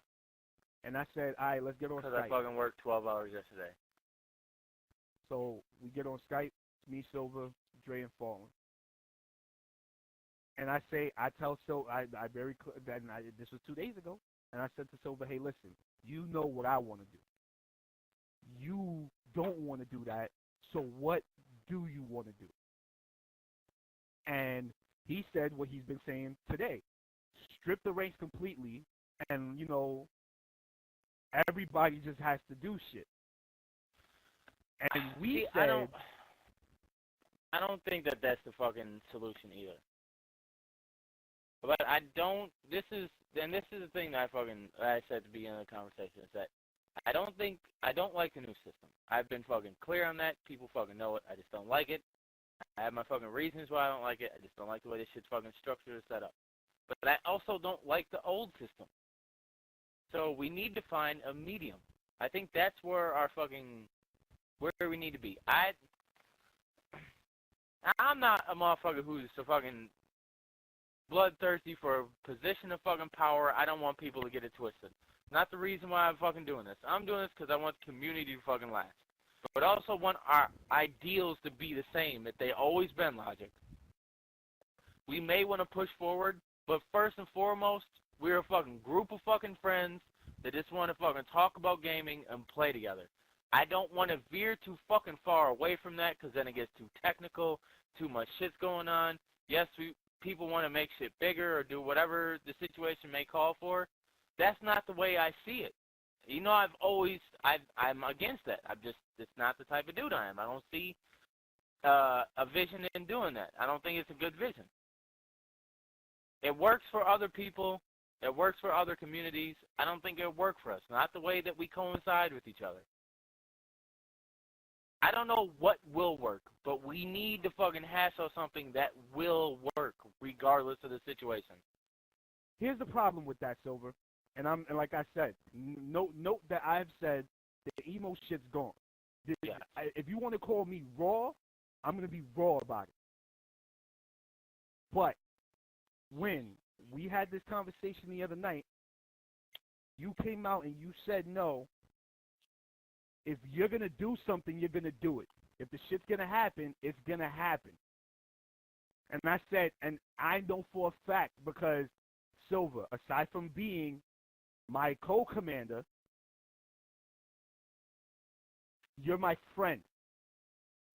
And I said, all right, let's get on Skype. Because I fucking worked 12 hours yesterday. So we get on Skype, me, Silver, Dre, and Fallen. And I tell Silver, this was 2 days ago, and I said to Silver, hey, listen, you know what I want to do. You don't want to do that, so what do you want to do? And he said what he's been saying today. Strip the ranks completely, and, everybody just has to do shit. And we said... I don't think that that's the fucking solution either. But this is the thing that I said at the beginning of the conversation, is that I don't like the new system. I've been fucking clear on that. People fucking know it. I just don't like it. I have my fucking reasons why I don't like it. I just don't like the way this shit's fucking structured and set up. But I also don't like the old system. So we need to find a medium. I think that's where where we need to be. I'm not a motherfucker who's so fucking bloodthirsty for a position of fucking power. I don't want people to get it twisted. Not the reason why I'm fucking doing this. I'm doing this because I want the community to fucking last. But I also want our ideals to be the same, that they always been, Logic. We may want to push forward, but first and foremost, we're a fucking group of fucking friends that just want to fucking talk about gaming and play together. I don't want to veer too fucking far away from that, because then it gets too technical, too much shit's going on. Yes, people want to make shit bigger or do whatever the situation may call for. That's not the way I see it. I'm against that. It's not the type of dude I am. I don't see a vision in doing that. I don't think it's a good vision. It works for other people. It works for other communities. I don't think it'll work for us. Not the way that we coincide with each other. I don't know what will work, but we need to fucking hash out something that will work regardless of the situation. Here's the problem with that, Silver. And like I said, note that I've said the emo shit's gone. Yeah. If you want to call me raw, I'm going to be raw about it. But when we had this conversation the other night, you came out and you said no. If you're going to do something, you're going to do it. If the shit's going to happen, it's going to happen. And I said, and I know for a fact, because Silver, aside from being my co-commander, you're my friend.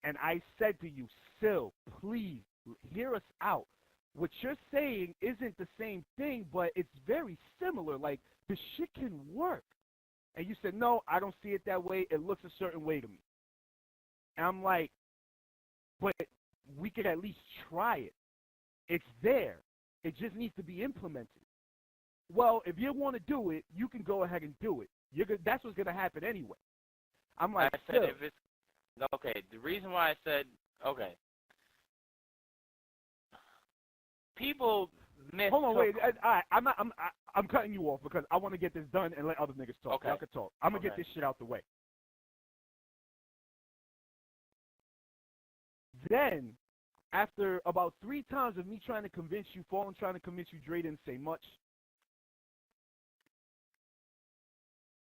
And I said to you, Sil, please hear us out. What you're saying isn't the same thing, but it's very similar. Like, the shit can work. And you said, no, I don't see it that way. It looks a certain way to me. And I'm like, but we could at least try it. It's there. It just needs to be implemented. Well, if you want to do it, you can go ahead and do it. That's what's going to happen anyway. I'm like, I said if it's... Okay, the reason why I said, okay, people miss. Hold on, wait. I'm cutting you off because I want to get this done and let other niggas talk. Okay. Y'all can talk. I'm gonna get this shit out the way. Then, after about 3 times of me trying to convince you, trying to convince you, Dre didn't say much.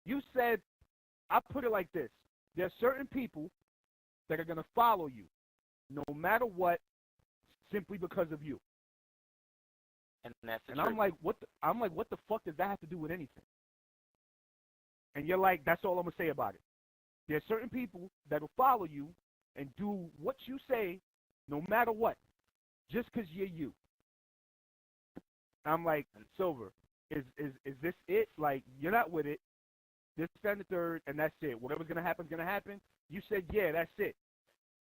You said, I put it like this: there are certain people that are gonna follow you, no matter what, simply because of you. And that's the And truth. I'm like, what the fuck does that have to do with anything? And you're like, that's all I'm gonna say about it. There are certain people that'll follow you and do what you say, no matter what, just because you're you. I'm like, Silver, is this it? Like, you're not with it. This, that, and the third, and that's it. Whatever's gonna happen is gonna happen. You said, yeah, that's it.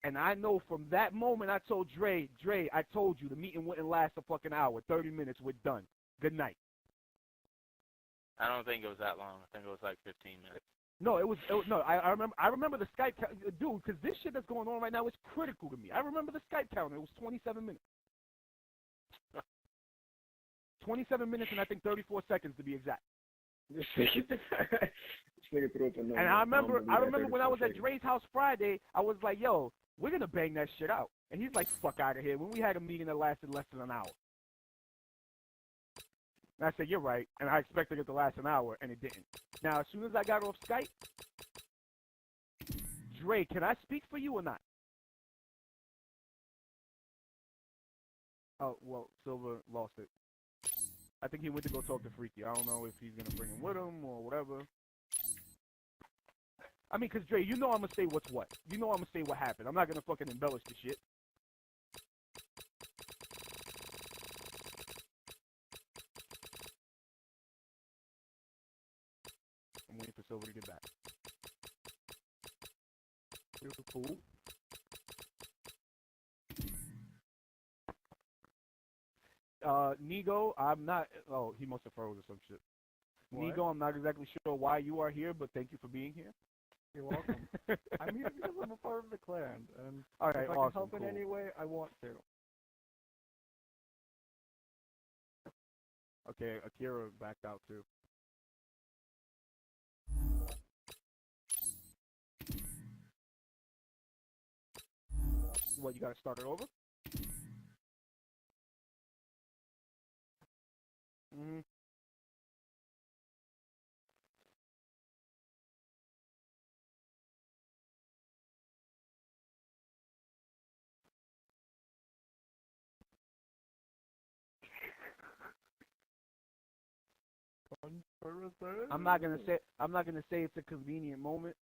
And I know from that moment I told Dre, I told you the meeting wouldn't last a fucking hour. 30 minutes, we're done. Good night. I don't think it was that long. I think it was like 15 minutes. No, no. I remember the Skype dude, because this shit that's going on right now is critical to me. I remember the Skype counter. It was 27 minutes. 27 minutes and I think 34 seconds to be exact. This nigga threw up a number. And I remember when I was at seconds. Dre's house Friday, I was like, yo, we're gonna bang that shit out. And he's like, fuck out of here. When we had a meeting that lasted less than an hour. And I said, you're right. And I expected it to last an hour, and it didn't. Now, as soon as I got off Skype, Dre, can I speak for you or not? Oh, well, Silver lost it. I think he went to go talk to Freaky. I don't know if he's going to bring him with him or whatever. I mean, because, Dre, you know I'm going to say what's what. You know I'm going to say what happened. I'm not going to fucking embellish the shit. I'm waiting for Silver to get back. Here's the fool. Nigo, I'm not. Oh, he must have froze or some shit. What? Nigo, I'm not exactly sure why you are here, but thank you for being here. You're welcome. I'm here because I'm a part of the clan, and All right, if I awesome, can help cool. in any way, I want to. Okay, Akira backed out too. What, you gotta start it over? Mm-hmm. I'm not gonna say it's a convenient moment.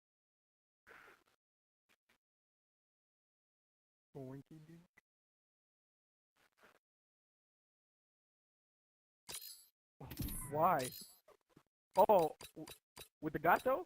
Winky dink. Why? Oh, with the gato?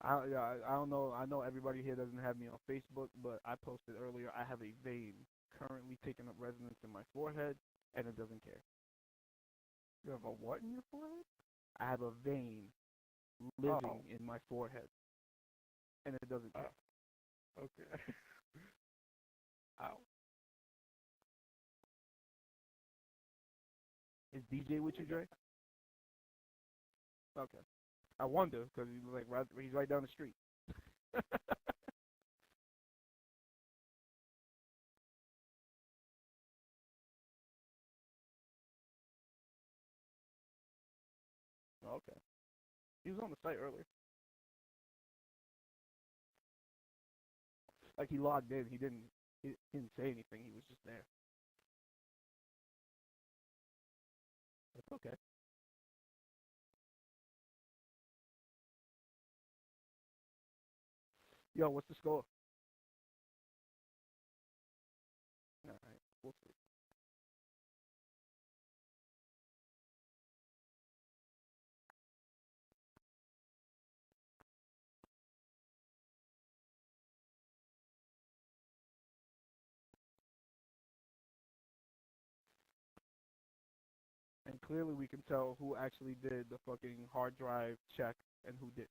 I don't know. I know everybody here doesn't have me on Facebook, but I posted earlier. I have a vein currently taking up residence in my forehead, and it doesn't care. You have a what in your forehead? I have a vein living in my forehead, and it doesn't care. Okay. Ow. Is DJ with you, Dre? Okay. I wonder because he's like he's right down the street. Okay. He was on the site earlier. Like he logged in. He didn't say anything. He was just there. That's okay. Yo, what's the score? All right, we'll see. And clearly we can tell who actually did the fucking hard drive check and who didn't.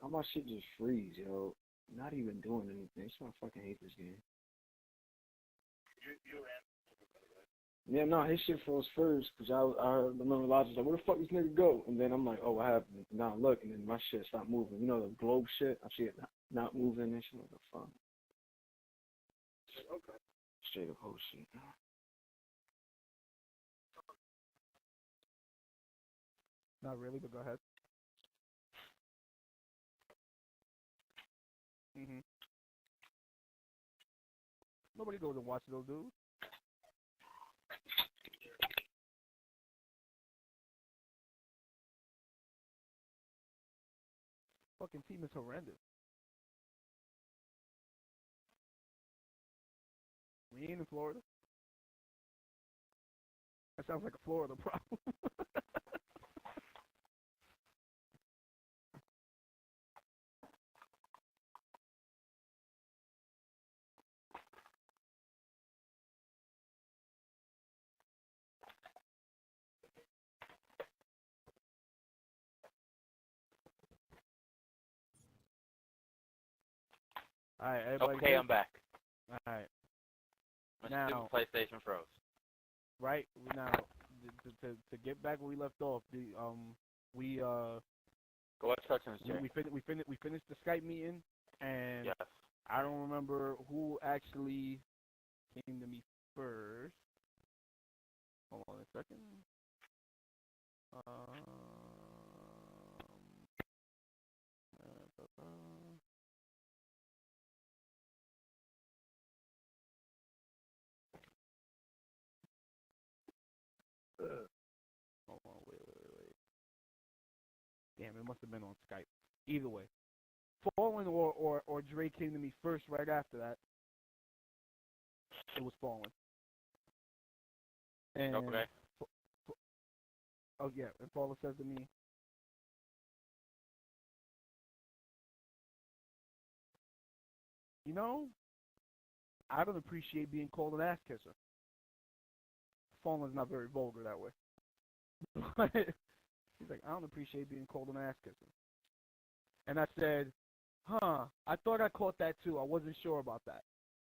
How my shit just freeze, yo? Not even doing anything. So I fucking hate this game. Yeah, no, his shit froze first because I remember Lodge was like, where the fuck this nigga go? And then I'm like, oh, what happened? Now I look, and then my shit stopped moving. You know the globe shit? I see it not moving and shit. What the fuck? Okay. Straight up whole shit. Not really, but go ahead. Mhm. Nobody goes and watches those dudes. Fucking team is horrendous. We ain't in Florida. That sounds like a Florida problem. All right, everybody. Okay, good? I'm back. All right. My Now- stupid PlayStation froze. Right now, to get back where we left off, we Go watch Touchdowns, Jerry. we finished the Skype meeting, and Yes. I don't remember who actually came to me first. Hold on a second. Hold on, wait. Damn, it must have been on Skype. Either way, Fallen or Dre came to me first right after that. It was Fallen. And Okay. oh yeah, and Fallen says to me, you know, I don't appreciate being called an ass kisser. Fallen's not very vulgar that way. He's like, I don't appreciate being called an ass kisser. And I said, I thought I caught that too. I wasn't sure about that.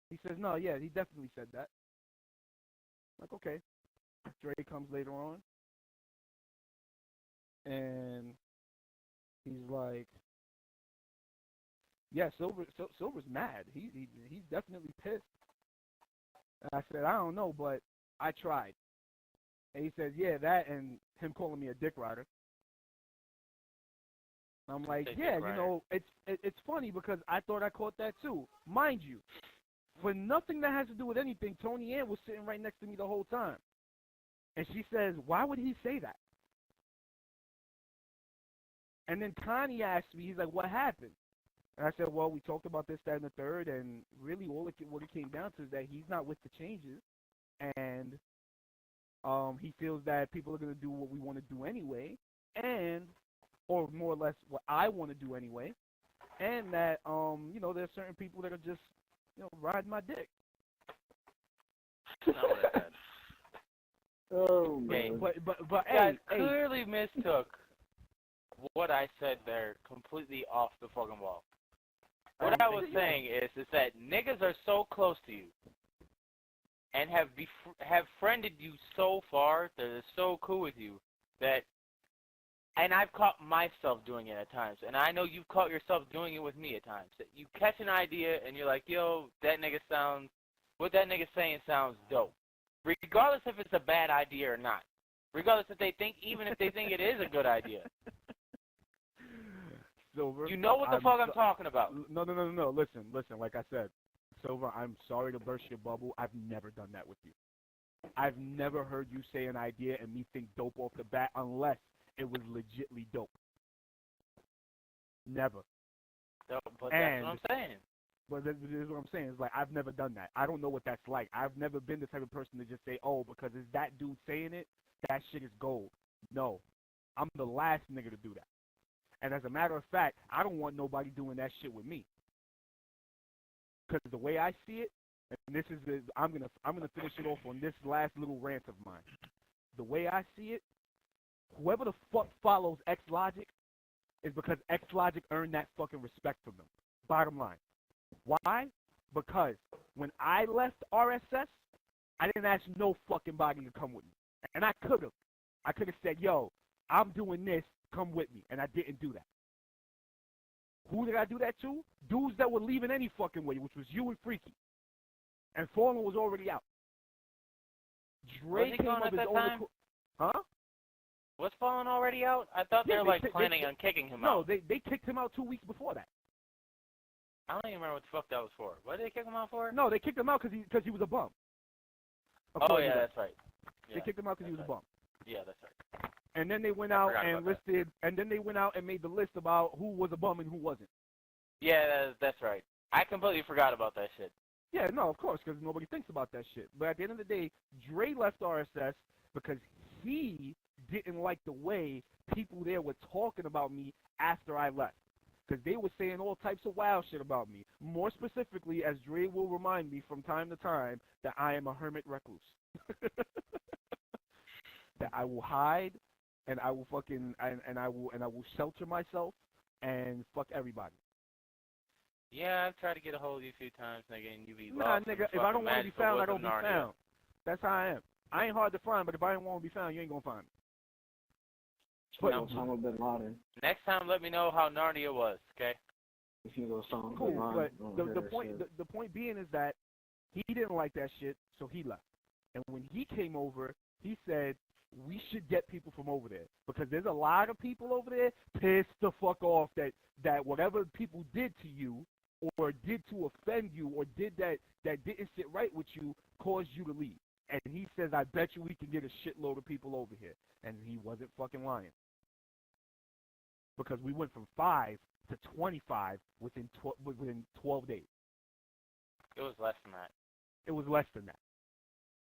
He says, no, yeah, he definitely said that. I'm like, okay. Dre comes later on. And he's like, yeah, Silver's mad. He's definitely pissed. And I said, I don't know, but I tried. And he said, yeah, that and him calling me a dick rider. I'm like, yeah, you know, it's funny because I thought I caught that too. Mind you, for nothing that has to do with anything, Tony Ann was sitting right next to me the whole time. And she says, why would he say that? And then Connie asked me, he's like, what happened? And I said, well, we talked about this, that, and the third, and really what it came down to is that he's not with the changes, and he feels that people are going to do what we want to do anyway, or more or less what I want to do anyway, and that, you know, there's certain people that are just, you know, riding my dick. That's not what I said. Oh, Okay. man. But You guys hey, clearly mistook what I said there completely off the fucking wall. What I was saying is that niggas are so close to you and have friended you so far that they're so cool with you that, and I've caught myself doing it at times, and I know you've caught yourself doing it with me at times, that you catch an idea and you're like, yo, what that nigga saying sounds dope. Regardless if it's a bad idea or not. Regardless even if they think it is a good idea. Silver, You know what the fuck I'm talking about. No. Listen. Like I said, Silver, I'm sorry to burst your bubble. I've never done that with you. I've never heard you say an idea and me think dope off the bat unless it was legitly dope. Never. But that's what I'm saying. But this is what I'm saying. It's like, I've never done that. I don't know what that's like. I've never been the type of person to just say, oh, because it's that dude saying it, that shit is gold. No. I'm the last nigga to do that. And as a matter of fact, I don't want nobody doing that shit with me. Because the way I see it, and this is I'm gonna finish it off on this last little rant of mine. The way I see it, whoever the fuck follows X Logic is because X Logic earned that fucking respect from them. Bottom line. Why? Because when I left RSS, I didn't ask no fucking body to come with me. And I could have. I could have said, yo, I'm doing this, come with me. And I didn't do that. Who did I do that to? Dudes that were leaving any fucking way, which was you and Freaky. And Fallen was already out. Dre came of his own accord. Huh? Was Fallen already out? I thought they were planning on kicking him out. No, they kicked him out 2 weeks before that. I don't even remember what the fuck that was for. What did they kick him out for? No, they kicked him out because he was a bum. Oh yeah, that's right. Yeah, they kicked him out because he was a bum. Yeah, that's right. And then they went out and listed, and then they went out and made the list about who was a bum and who wasn't. Yeah, that's right. I completely forgot about that shit. Yeah, no, of course, because nobody thinks about that shit. But at the end of the day, Dre left RSS because he didn't like the way people there were talking about me after I left. Because they were saying all types of wild shit about me. More specifically, as Dre will remind me from time to time, that I am a hermit recluse. That I will hide, and I will fucking and I will shelter myself and fuck everybody. Yeah, I've tried to get a hold of you a few times, nigga, and you be Nah, lost. nigga, if I don't want to be found, I don't be found. That's how I am. I ain't hard to find, but if I don't want to be found, you ain't gonna find me. But Osama bin Laden. Next time, let me know how Narnia was, okay? Cool, but the point being is that he didn't like that shit, so he left. And when he came over, he said, we should get people from over there because there's a lot of people over there pissed the fuck off that whatever people did to you or did to offend you or did that didn't sit right with you caused you to leave. And he says, I bet you we can get a shitload of people over here. And he wasn't fucking lying. Because we went from 5 to 25 within 12 days. It was less than that. It was less than that.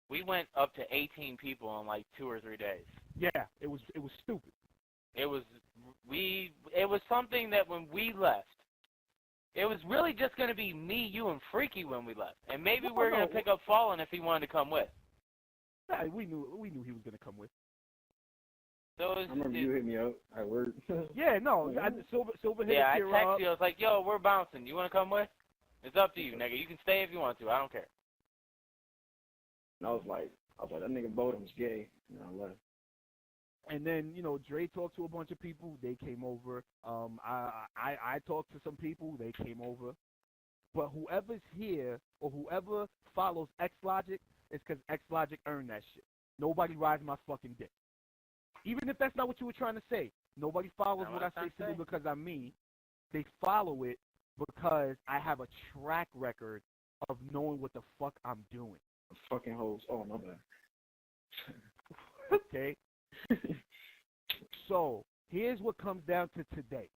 We went up to 18 people in like 2 or 3 days. Yeah, it was stupid. It was something that when we left, it was really just going to be me, you, and Freaky when we left, and maybe we were going to pick up Fallen if he wanted to come with. Yeah, we knew he was going to come with. So I remember you hit me up at work. Yeah, no, Silver hit I texted you. I was like, "Yo, we're bouncing. You want to come with? It's up to you, nigga. You can stay if you want to. I don't care." And I was like, that nigga Bodum's gay. And I left. And then, Dre talked to a bunch of people. They came over. I talked to some people. They came over. But whoever's here or whoever follows X Logic is because X Logic earned that shit. Nobody rides my fucking dick. Even if that's not what you were trying to say. Nobody follows what I say simply because I'm me. They follow it because I have a track record of knowing what the fuck I'm doing. Fucking hoes. Oh, my bad. Okay. So, here's what comes down to today.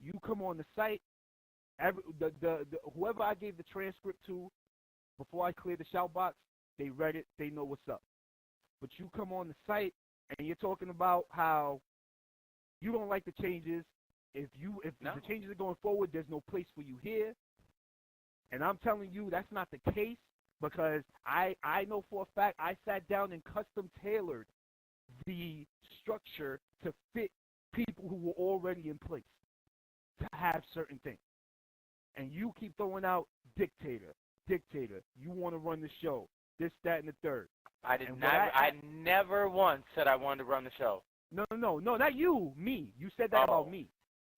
You come on the site, whoever I gave the transcript to before I cleared the shout box, they read it, they know what's up. But you come on the site and you're talking about how you don't like the changes. If the changes are going forward, there's no place for you here. And I'm telling you that's not the case because I know for a fact I sat down and custom tailored the structure to fit people who were already in place to have certain things. And you keep throwing out dictator. You want to run the show. This, that, and the third. I never once said I wanted to run the show. No, not you, me. You said that about me.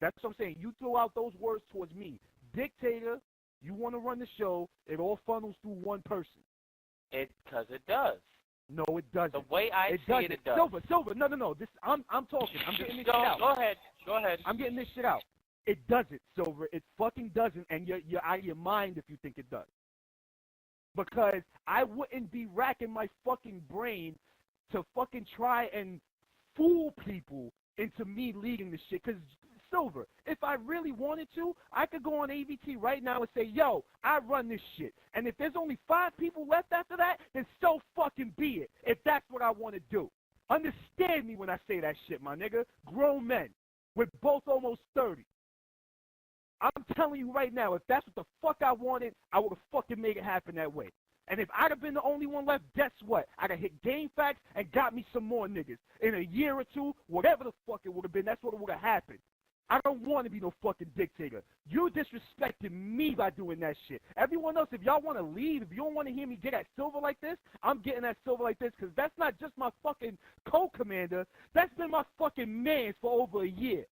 That's what I'm saying. You throw out those words towards me. Dictator, you want to run the show, it all funnels through one person. Because it does. No, it doesn't. The way I see it, it does. Silver, no. I'm talking. I'm getting this shit out. Go ahead. I'm getting this shit out. It doesn't, Silver. It fucking doesn't, and you're out of your mind if you think it does. Because I wouldn't be racking my fucking brain to fucking try and fool people into me leading this shit. Because, Silver, if I really wanted to, I could go on AVT right now and say, yo, I run this shit. And if there's only 5 people left after that, then so fucking be it, if that's what I want to do. Understand me when I say that shit, my nigga. Grown men. We're both almost 30. I'm telling you right now, if that's what the fuck I wanted, I would have fucking made it happen that way. And if I'd have been the only one left, guess what? I'd have hit Game Facts and got me some more niggas. In a year or two, whatever the fuck it would have been, that's what would have happened. I don't want to be no fucking dictator. You disrespected me by doing that shit. Everyone else, if y'all want to leave, if you don't want to hear me get at Silver like this, I'm getting at Silver like this because that's not just my fucking co-commander. That's been my fucking man for over a year.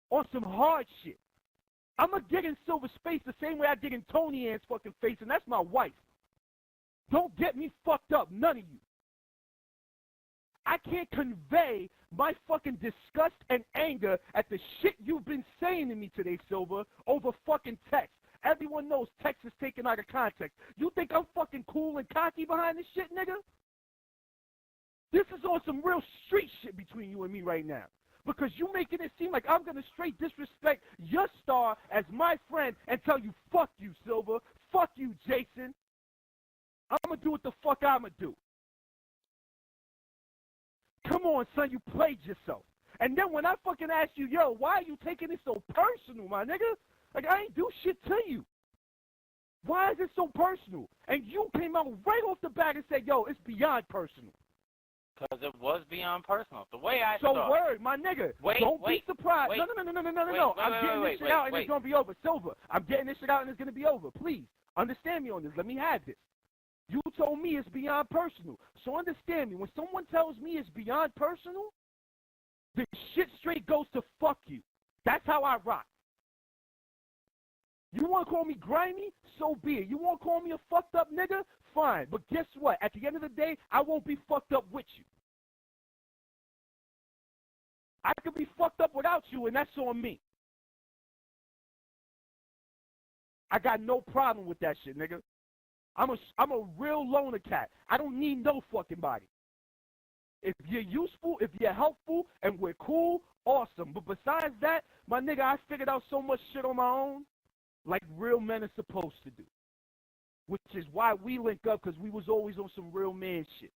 On some hard shit. I'm going to get in Silver's face the same way I did in Tony Ann's fucking face, and that's my wife. Don't get me fucked up, none of you. I can't convey my fucking disgust and anger at the shit you've been saying to me today, Silver, over fucking text. Everyone knows text is taken out of context. You think I'm fucking cool and cocky behind this shit, nigga? This is on some real street shit between you and me right now. Because you making it seem like I'm going to straight disrespect your star as my friend and tell you, fuck you, Silver. Fuck you, Jason. I'm going to do what the fuck I'm going to do. Come on, son, you played yourself. And then when I fucking ask you, yo, why are you taking it so personal, my nigga? Like, I ain't do shit to you. Why is it so personal? And you came out right off the bat and said, yo, it's beyond personal. Because it was beyond personal. The way I So saw word, my nigga. Don't be surprised. No. I'm getting this shit out and it's going to be over. Silver, I'm getting this shit out and it's going to be over. Please, understand me on this. Let me have this. You told me it's beyond personal. So understand me. When someone tells me it's beyond personal, the shit straight goes to fuck you. That's how I rock. You want to call me grimy? So be it. You want to call me a fucked up nigga? Fine. But guess what? At the end of the day, I won't be fucked up with you. I could be fucked up without you, and that's on me. I got no problem with that shit, nigga. I'm a real loner cat. I don't need no fucking body. If you're useful, if you're helpful, and we're cool, awesome. But besides that, my nigga, I figured out so much shit on my own, like real men are supposed to do. Which is why we link up, because we was always on some real man shit.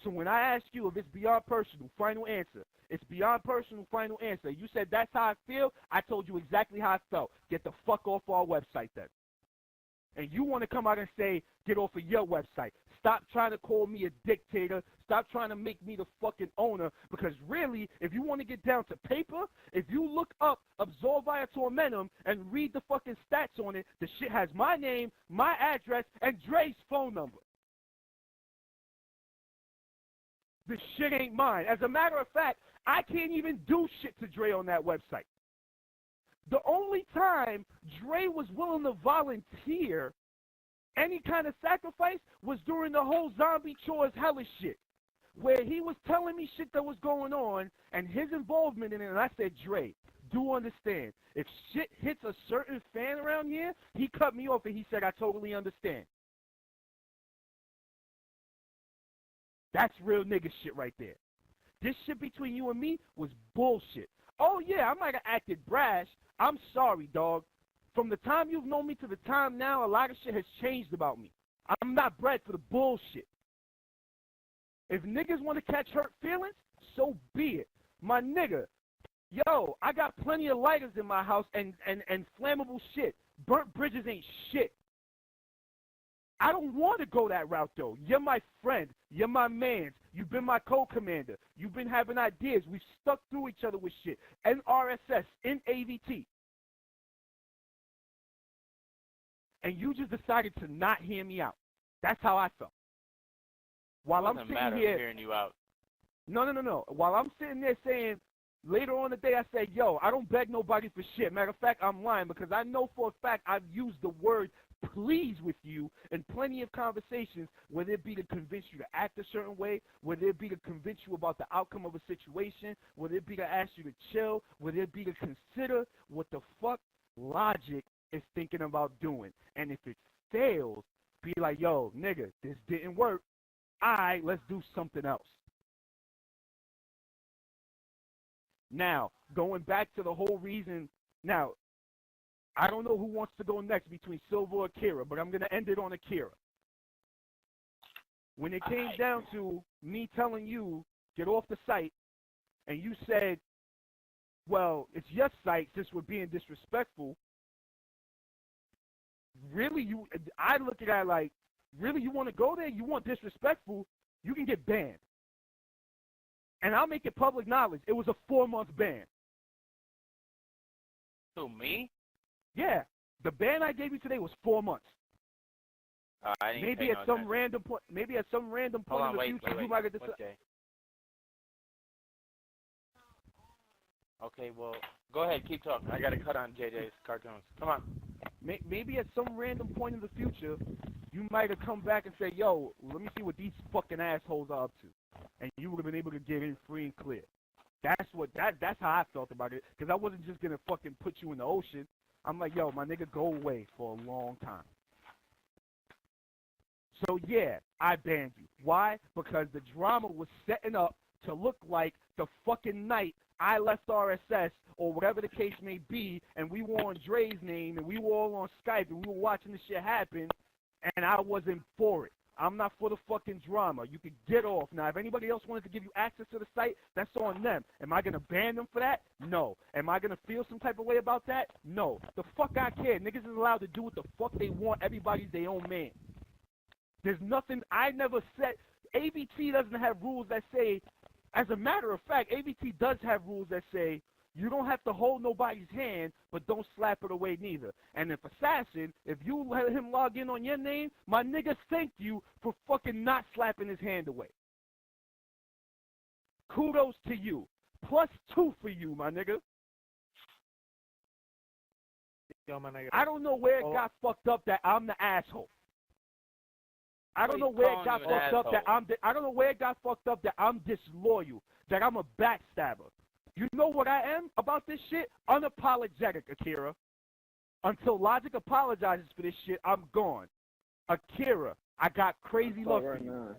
So when I ask you if it's beyond personal, final answer. It's beyond personal, final answer. You said that's how I feel. I told you exactly how I felt. Get the fuck off our website then. And you want to come out and say, get off of your website. Stop trying to call me a dictator. Stop trying to make me the fucking owner. Because really, if you want to get down to paper, if you look up Absolvia Tormentum and read the fucking stats on it, the shit has my name, my address, and Dre's phone number. The shit ain't mine. As a matter of fact, I can't even do shit to Dre on that website. The only time Dre was willing to volunteer any kind of sacrifice was during the whole zombie chores hellish shit, where he was telling me shit that was going on and his involvement in it, and I said, Dre, do understand. If shit hits a certain fan around here, he cut me off and he said, I totally understand. That's real nigga shit right there. This shit between you and me was bullshit. Oh, yeah, I might have acted brash. I'm sorry, dog. From the time you've known me to the time now, a lot of shit has changed about me. I'm not bred for the bullshit. If niggas want to catch hurt feelings, so be it. My nigga, yo, I got plenty of lighters in my house and flammable shit. Burnt bridges ain't shit. I don't want to go that route, though. You're my friend. You're my man. You've been my co-commander. You've been having ideas. We've stuck through each other with shit. In RSS, in AVT. And you just decided to not hear me out. That's how I felt. While I'm sitting here hearing you out. No. While I'm sitting there saying, later on the day I said, yo, I don't beg nobody for shit. Matter of fact, I'm lying because I know for a fact I've used the word please with you in plenty of conversations, whether it be to convince you to act a certain way, whether it be to convince you about the outcome of a situation, whether it be to ask you to chill, whether it be to consider what the fuck logic is thinking about doing. And if it fails, be like, yo, nigga, this didn't work. All right, let's do something else. Now, going back to the whole reason, now, I don't know who wants to go next between Silver or Kira, but I'm going to end it on Akira. When it came down to me telling you, get off the site, and you said, well, it's your site since we're being disrespectful. Really, I look at that like, really, you want to go there? You want disrespectful? You can get banned. And I'll make it public knowledge. It was a 4-month ban. Who, me? Yeah, the ban I gave you today was 4 months. I didn't Maybe pay at no some attention. random point. Maybe at some random point Hold on, in the future, wait. you might get decided. Okay. Okay, well, go ahead, keep talking. I got to cut on JJ's cartoons. Come on. Maybe at some random point in the future, you might have come back and say, yo, let me see what these fucking assholes are up to. And you would have been able to get in free and clear. That's how I felt about it. Because I wasn't just going to fucking put you in the ocean. I'm like, yo, my nigga, go away for a long time. So, yeah, I banned you. Why? Because the drama was setting up to look like the fucking night I left RSS or whatever the case may be, and we were on Dre's name, and we were all on Skype, and we were watching this shit happen, and I wasn't for it. I'm not for the fucking drama. You can get off. Now, if anybody else wanted to give you access to the site, that's on them. Am I going to ban them for that? No. Am I going to feel some type of way about that? No. The fuck I care. Niggas is allowed to do what the fuck they want. Everybody's their own man. There's nothing, I never said, AVT doesn't have rules that say, as a matter of fact, AVT does have rules that say, you don't have to hold nobody's hand, but don't slap it away neither. And if Assassin, if you let him log in on your name, my nigga thank you for fucking not slapping his hand away. Kudos to you. +2 for you, my nigga. Yo, my nigga. I don't know where it got fucked up that I'm the asshole. I don't know where it got fucked up that I don't know where it got fucked up that I'm disloyal, that I'm a backstabber. You know what I am about this shit? Unapologetic, Akira. Until Logic apologizes for this shit, I'm gone. Akira, I got crazy love for you.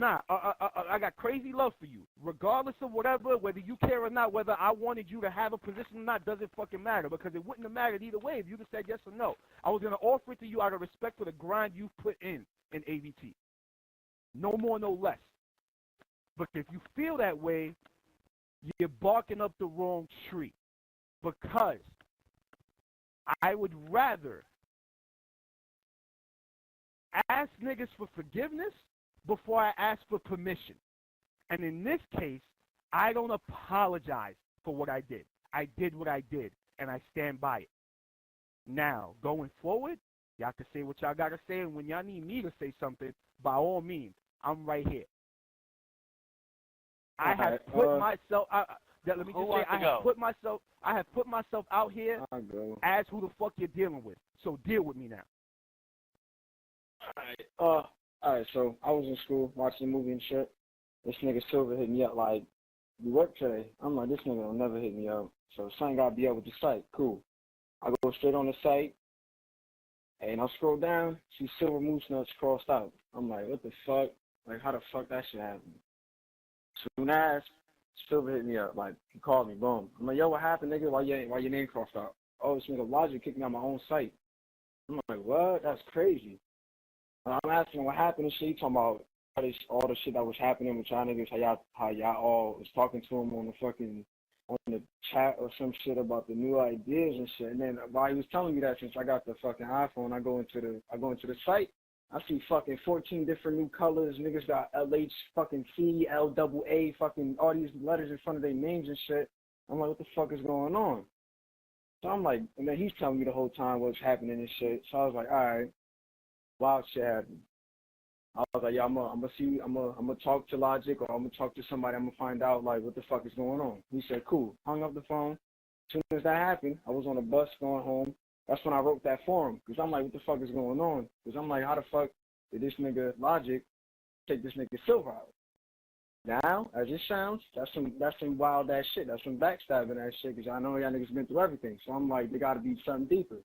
I got crazy love for you. Regardless of whatever, whether you care or not, whether I wanted you to have a position or not, doesn't fucking matter, because it wouldn't have mattered either way if you just said yes or no. I was going to offer it to you out of respect for the grind you've put in AVT. No more, no less. But if you feel that way, you're barking up the wrong tree. Because I would rather ask niggas for forgiveness before I ask for permission. And in this case, I don't apologize for what I did. I did what I did, and I stand by it. Now, going forward, y'all can say what y'all got to say, and when y'all need me to say something, by all means, I'm right here. I have put myself. Let me just say, I have put myself out here as who the fuck you're dealing with. So deal with me now. All right. So I was in school watching a movie and shit. This nigga Silver hit me up like, "You work today?" I'm like, "This nigga will never hit me up." So something gotta be up with the site. Cool. I go straight on the site, and I scroll down. See Silver Moose Nuts crossed out. I'm like, "What the fuck? Like, how the fuck that shit happened?" Soon as Silver hit me up, like, he called me, boom. I'm like, "Yo, what happened, nigga? Why your name crossed out?" "Oh, this nigga Logic kicked me on my own site." I'm like, "What? That's crazy." And I'm asking him what happened and shit. He talking about all the shit that was happening with y'all niggas, how y'all all was talking to him on the chat or some shit about the new ideas and shit. And then while he was telling me that, since I got the fucking iPhone, I go into the site. I see fucking 14 different new colors. Niggas got LH fucking C, LAA, fucking all these letters in front of their names and shit. I'm like, what the fuck is going on? So I'm like, and then he's telling me the whole time what's happening and shit. So I was like, all right, wild shit happened. I was like, yeah, I'm gonna talk to Logic, or I'm gonna talk to somebody. I'm gonna find out like what the fuck is going on. He said, cool. Hung up the phone. As soon as that happened, I was on a bus going home. That's when I wrote that forum, because I'm like, what the fuck is going on? Because I'm like, how the fuck did this nigga Logic take this nigga Silver out? Now, as it sounds, that's some wild ass shit. That's some backstabbing ass shit, because I know y'all niggas been through everything. So I'm like, there gotta be something deeper.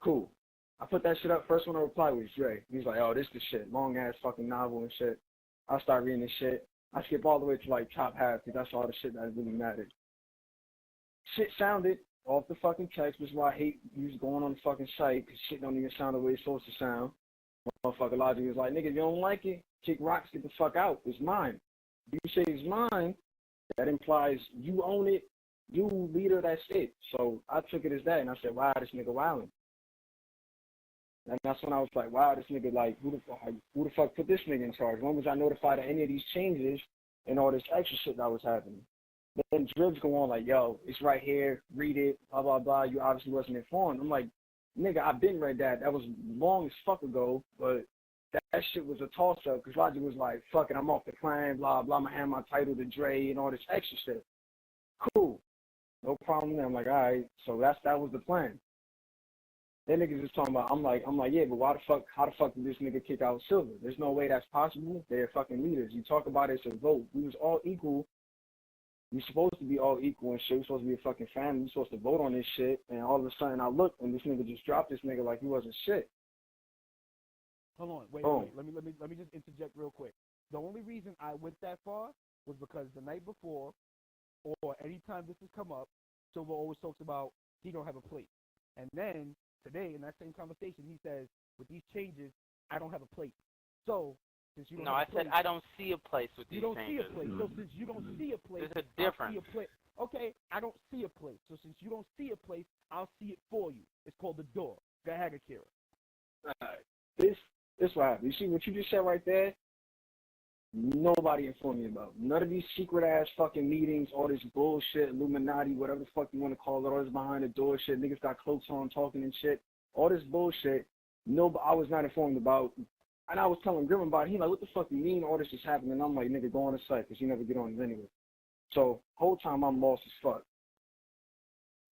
Cool. I put that shit up. First one I replied was Dre. He's like, oh, this the shit. Long ass fucking novel and shit. I start reading this shit. I skip all the way to like top half, because that's all the shit that really mattered. Shit sounded off the fucking text, which is why I hate you going on the fucking site, because shit don't even sound the way it's supposed to sound. Motherfucker Logic was like, nigga, if you don't like it, kick rocks, get the fuck out. It's mine. If you say it's mine, that implies you own it, you leader, that's it. So I took it as that, and I said, wow, this nigga wildin'. And that's when I was like, wow, this nigga, like, who the fuck put this nigga in charge? When was I notified of any of these changes and all this extra shit that was happening? Then dribs go on like, yo, it's right here, read it, blah, blah, blah. You obviously wasn't informed. I'm like, nigga, I've been read that. That was long as fuck ago, but that shit was a toss-up because Logic was like, fuck it, I'm off the clan, blah, blah, I'm going to hand my title to Dre and all this extra shit. Cool. No problem there. I'm like, all right, so that was the plan. Then niggas is talking about, I'm like, yeah, but how the fuck did this nigga kick out Silver? There's no way that's possible. They're fucking leaders. You talk about it as a vote. We was all equal. We supposed to be all equal and shit. We supposed to be a fucking family. We supposed to vote on this shit. And all of a sudden I look and this nigga just dropped this nigga like he wasn't shit. Hold on, wait. Let me just interject real quick. The only reason I went that far was because the night before, or anytime this has come up, Silver always talks about he don't have a plate. And then today in that same conversation, he says, with these changes, I don't have a plate. So since you don't have a plate, said I don't see a place with these changes. You don't see a plate. So since you don't see a place, there's a difference. I'll see a plate. Okay, I don't see a place. So since you don't see a place, I'll see it for you. It's called the door. Go ahead, Akira. This what happened. You see what you just said right there? Nobody informed me about. None of these secret ass fucking meetings, all this bullshit, Illuminati, whatever the fuck you want to call it, all this behind the door shit, niggas got cloaks on talking and shit. All this bullshit, I was not informed about. And I was telling Grim about it. He like, what the fuck you mean all this is happening? And I'm like, nigga, go on the site, because you never get on it anyway. So, whole time I'm lost as fuck.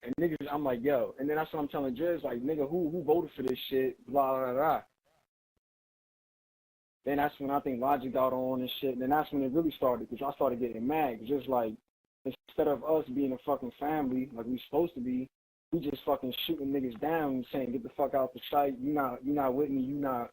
And niggas, I'm like, yo. And then that's what I'm telling Jez, like, nigga, who voted for this shit? Blah, blah, blah. Then that's when I think Logic got on and shit. And then that's when it really started, because I started getting mad. Just like, instead of us being a fucking family, like we supposed to be, we just fucking shooting niggas down and saying, get the fuck out the site. You not with me. You not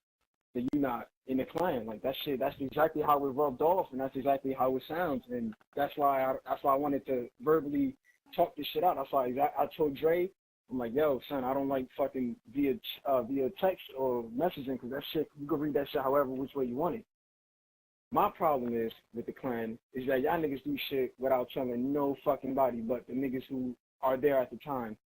in the clan. Like, that shit, that's exactly how it rubbed off, and that's exactly how it sounds. And that's why I wanted to verbally talk this shit out. That's why I told Dre, I'm like, yo, son, I don't like fucking via text or messaging, because that shit, you can read that shit however which way you want it. My problem is with the clan is that y'all niggas do shit without telling no fucking body but the niggas who are there at the time.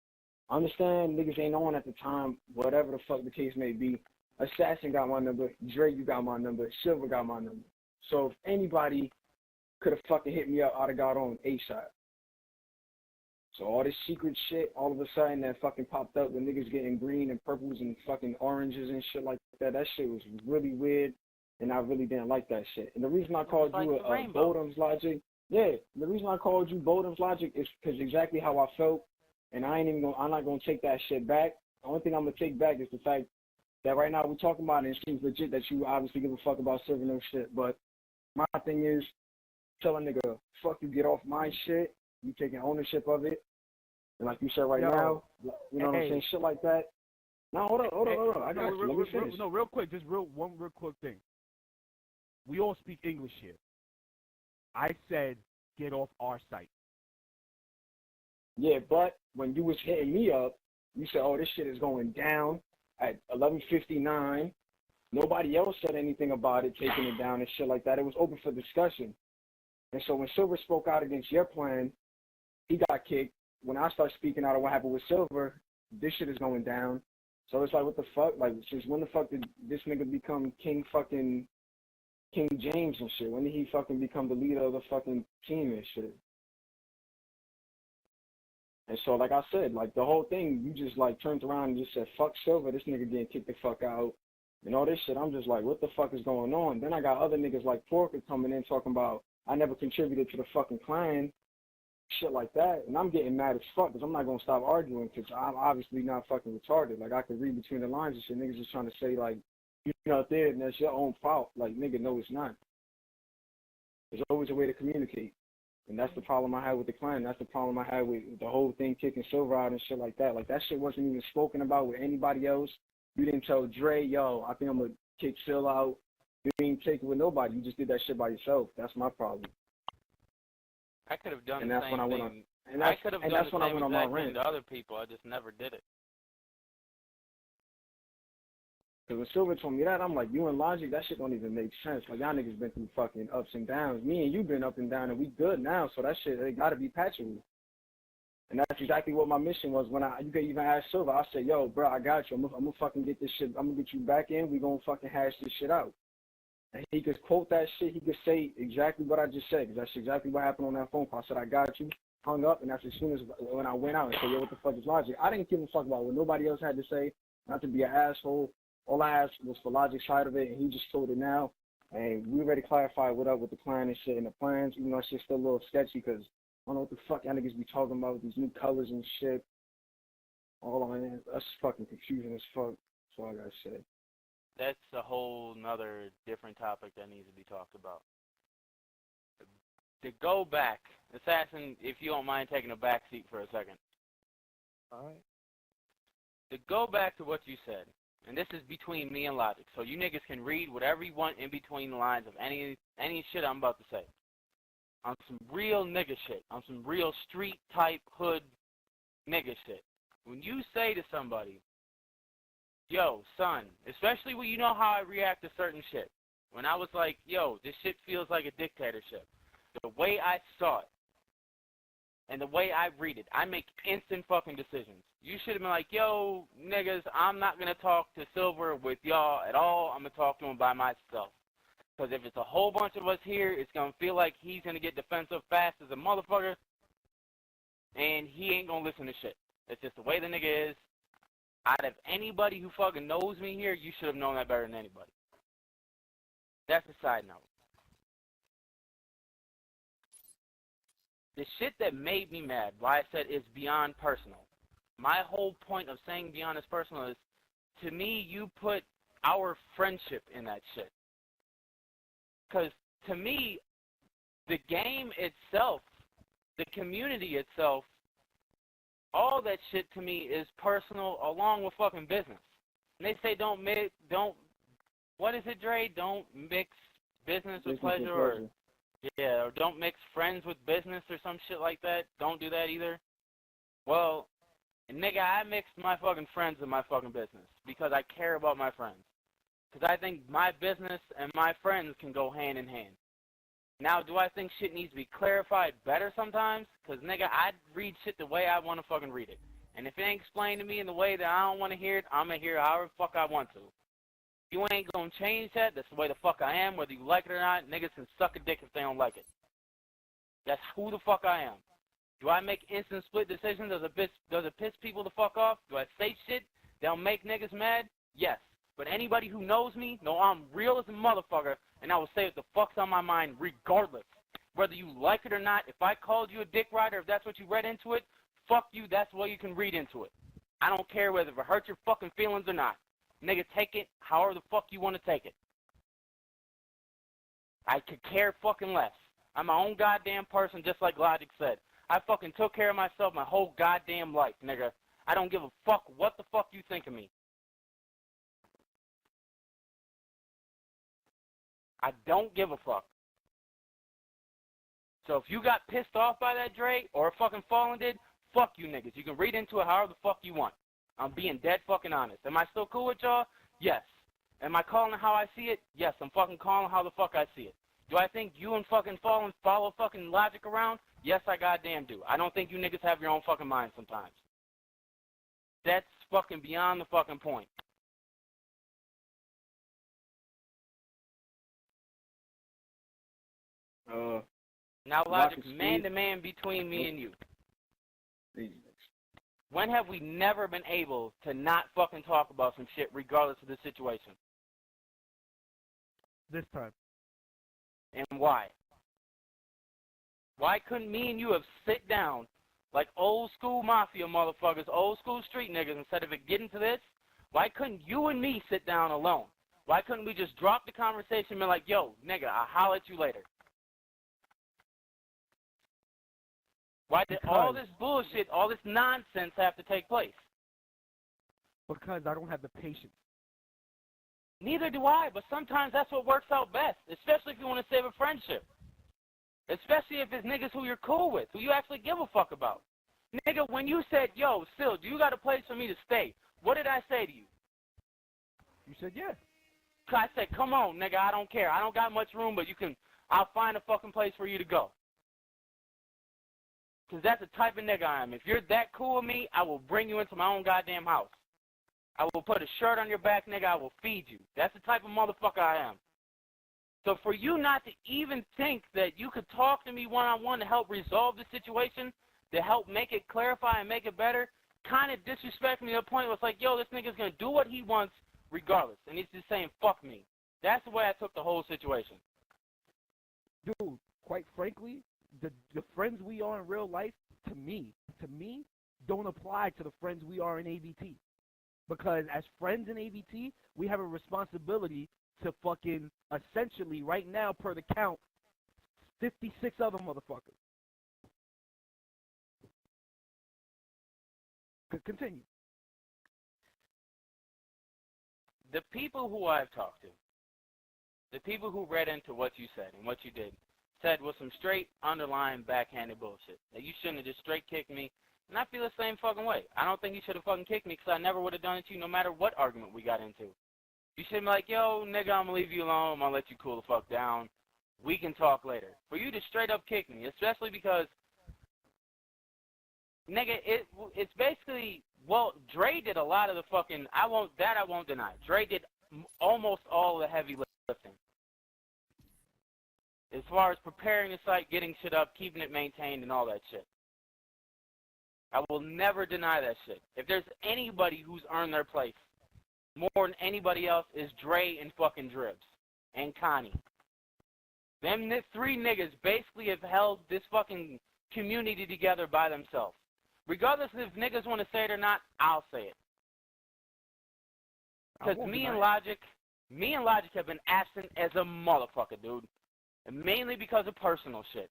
I understand niggas ain't on at the time, whatever the fuck the case may be. Assassin got my number, Dre, you got my number, Silver got my number. So if anybody could have fucking hit me up, I'd have got on ASAP. So all this secret shit, all of a sudden that fucking popped up with niggas getting green and purples and fucking oranges and shit like that, that shit was really weird, and I really didn't like that shit. And the reason I called you Bodum's Logic, the reason I called you Bodum's Logic is because exactly how I felt, and I'm not gonna take that shit back. The only thing I'm gonna take back is the fact that right now we're talking about it, and it seems legit that you obviously give a fuck about serving no shit. But my thing is, tell a nigga, fuck you, get off my shit. You taking ownership of it. And like you said right now, you know what I'm saying? Shit like that. No, hold on. I got you. Let me finish. Real quick, just one real quick thing. We all speak English here. I said, get off our site. Yeah, but when you was hitting me up, you said, oh, this shit is going down at 11:59. Nobody else said anything about it, taking it down and shit like that. It was open for discussion. And so when Silver spoke out against your plan, he got kicked. When I start speaking out of what happened with Silver, this shit is going down. So it's like, what the fuck? Like, since when the fuck did this nigga become King James and shit? When did he fucking become the leader of the fucking team and shit? And so, like I said, like, the whole thing, you just, like, turned around and just said, fuck Silver, this nigga getting kicked the fuck out, and all this shit. I'm just like, what the fuck is going on? Then I got other niggas like Porker coming in talking about, I never contributed to the fucking clan, shit like that, and I'm getting mad as fuck because I'm not going to stop arguing because I'm obviously not fucking retarded. Like, I can read between the lines and shit. Niggas just trying to say, like, you're not there and that's your own fault. Like, nigga, no, it's not. There's always a way to communicate. And that's the problem I had with the clan. That's the problem I had with the whole thing kicking Silver out and shit like that. Like, that shit wasn't even spoken about with anybody else. You didn't tell Dre, yo, I think I'm going to kick Sil out. You didn't take it with nobody. You just did that shit by yourself. That's my problem. I could have done and the that's same when I went thing. on, and that's, I could have and done that's the when I same went on my exact thing rant. to other people. I just never did it. Because when Silver told me that, I'm like, you and Logic, that shit don't even make sense. Like, y'all niggas been through fucking ups and downs. Me and you been up and down, and we good now, so that shit, they gotta be patchable. And that's exactly what my mission was. When you could even ask Silver, I said, yo, bro, I got you. I'm gonna fucking get this shit. I'm gonna get you back in. We gonna fucking hash this shit out. And he could quote that shit. He could say exactly what I just said. 'Cause that's exactly what happened on that phone call. I said, I got you. Hung up, and that's as soon as when I went out and said, yo, what the fuck is Logic? I didn't give a fuck about what nobody else had to say. Not to be an asshole. All I asked was for Logic's side of it, and he just told it now. And we already clarified what up with the plan and shit and the plans. Even though it's just still a little sketchy because I don't know what the fuck y'all niggas be talking about with these new colors and shit. All on it. That's fucking confusing as fuck. That's all I gotta say. That's a whole nother different topic that needs to be talked about. To go back, Assassin, if you don't mind taking a back seat for a second. All right. To go back to what you said, and this is between me and Logic, so you niggas can read whatever you want in between the lines of any shit I'm about to say. On some real nigga shit, on some real street type hood nigga shit. When you say to somebody, yo, son, especially when you know how I react to certain shit. When I was like, yo, this shit feels like a dictatorship. The way I saw it and the way I read it, I make instant fucking decisions. You should have been like, yo, niggas, I'm not going to talk to Silver with y'all at all. I'm going to talk to him by myself. Because if it's a whole bunch of us here, it's going to feel like he's going to get defensive fast as a motherfucker, and he ain't going to listen to shit. It's just the way the nigga is. Out of anybody who fucking knows me here, you should have known that better than anybody. That's a side note. The shit that made me mad, why I said it's beyond personal. My whole point of saying beyond is personal is, to me, you put our friendship in that shit. Because to me, the game itself, the community itself, all that shit to me is personal along with fucking business. And they say what is it, Dre? Don't mix business with pleasure, or don't mix friends with business or some shit like that. Don't do that either. Well, nigga, I mixed my fucking friends with my fucking business because I care about my friends. Because I think my business and my friends can go hand in hand. Now, do I think shit needs to be clarified better sometimes? Because, nigga, I read shit the way I want to fucking read it. And if it ain't explained to me in the way that I don't want to hear it, I'm going to hear it however the fuck I want to. You ain't going to change that. That's the way the fuck I am. Whether you like it or not, niggas can suck a dick if they don't like it. That's who the fuck I am. Do I make instant split decisions? Does it piss people the fuck off? Do I say shit that'll make niggas mad? Yes. But anybody who knows me, know I'm real as a motherfucker, and I will say what the fuck's on my mind regardless. Whether you like it or not, if I called you a dick rider, if that's what you read into it, fuck you, that's what you can read into it. I don't care whether it hurts your fucking feelings or not. Nigga, take it however the fuck you want to take it. I could care fucking less. I'm my own goddamn person, just like Logic said. I fucking took care of myself my whole goddamn life, nigga. I don't give a fuck what the fuck you think of me. I don't give a fuck. So if you got pissed off by that, Dre, or fucking Fallen did, fuck you niggas. You can read into it however the fuck you want. I'm being dead fucking honest. Am I still cool with y'all? Yes. Am I calling it how I see it? Yes, I'm fucking calling how the fuck I see it. Do I think you and fucking Fallen follow fucking Logic around? Yes, I goddamn do. I don't think you niggas have your own fucking mind sometimes. That's fucking beyond the fucking point. Now, Logic, man-to-man between me and you. When have we never been able to not fucking talk about some shit regardless of the situation? This time. And why? Why couldn't me and you have sit down like old school mafia motherfuckers, old school street niggas, instead of it getting to this? Why couldn't you and me sit down alone? Why couldn't we just drop the conversation and be like, yo, nigga, I'll holler at you later? Why did all this bullshit, all this nonsense have to take place? Because I don't have the patience. Neither do I, but sometimes that's what works out best, especially if you want to save a friendship. Especially if it's niggas who you're cool with, who you actually give a fuck about. Nigga, when you said, yo, Sil, do you got a place for me to stay? What did I say to you? You said yes. I said, come on, nigga, I don't care. I don't got much room, but I'll find a fucking place for you to go. Because that's the type of nigga I am. If you're that cool with me, I will bring you into my own goddamn house. I will put a shirt on your back, nigga. I will feed you. That's the type of motherfucker I am. So for you not to even think that you could talk to me one-on-one to help resolve the situation, to help make it clarify and make it better, kind of disrespect me to the point where it's like, yo, this nigga's going to do what he wants regardless. And he's just saying, fuck me. That's the way I took the whole situation. Dude, quite frankly, the friends we are in real life, to me, don't apply to the friends we are in AVT. Because as friends in AVT, we have a responsibility to fucking, essentially, right now, per the count, 56 other motherfuckers. Continue. The people who I've talked to, the people who read into what you said and what you did, said was some straight, underlying, backhanded bullshit. That you shouldn't have just straight kicked me, and I feel the same fucking way. I don't think you should have fucking kicked me because I never would have done it to you no matter what argument we got into. You should be like, yo, nigga, I'm going to leave you alone. I'm going to let you cool the fuck down. We can talk later. For you to straight up kick me, especially because, nigga, it's basically, well, Dre did a lot of the fucking, I won't deny. Dre did almost all the heavy lifting. As far as preparing the site, getting shit up, keeping it maintained, and all that shit. I will never deny that shit. If there's anybody who's earned their place more than anybody else, is Dre and fucking Dribs and Connie. Them three niggas basically have held this fucking community together by themselves. Regardless if niggas want to say it or not, I'll say it. Because me and Logic have been absent as a motherfucker, dude. And mainly because of personal shit.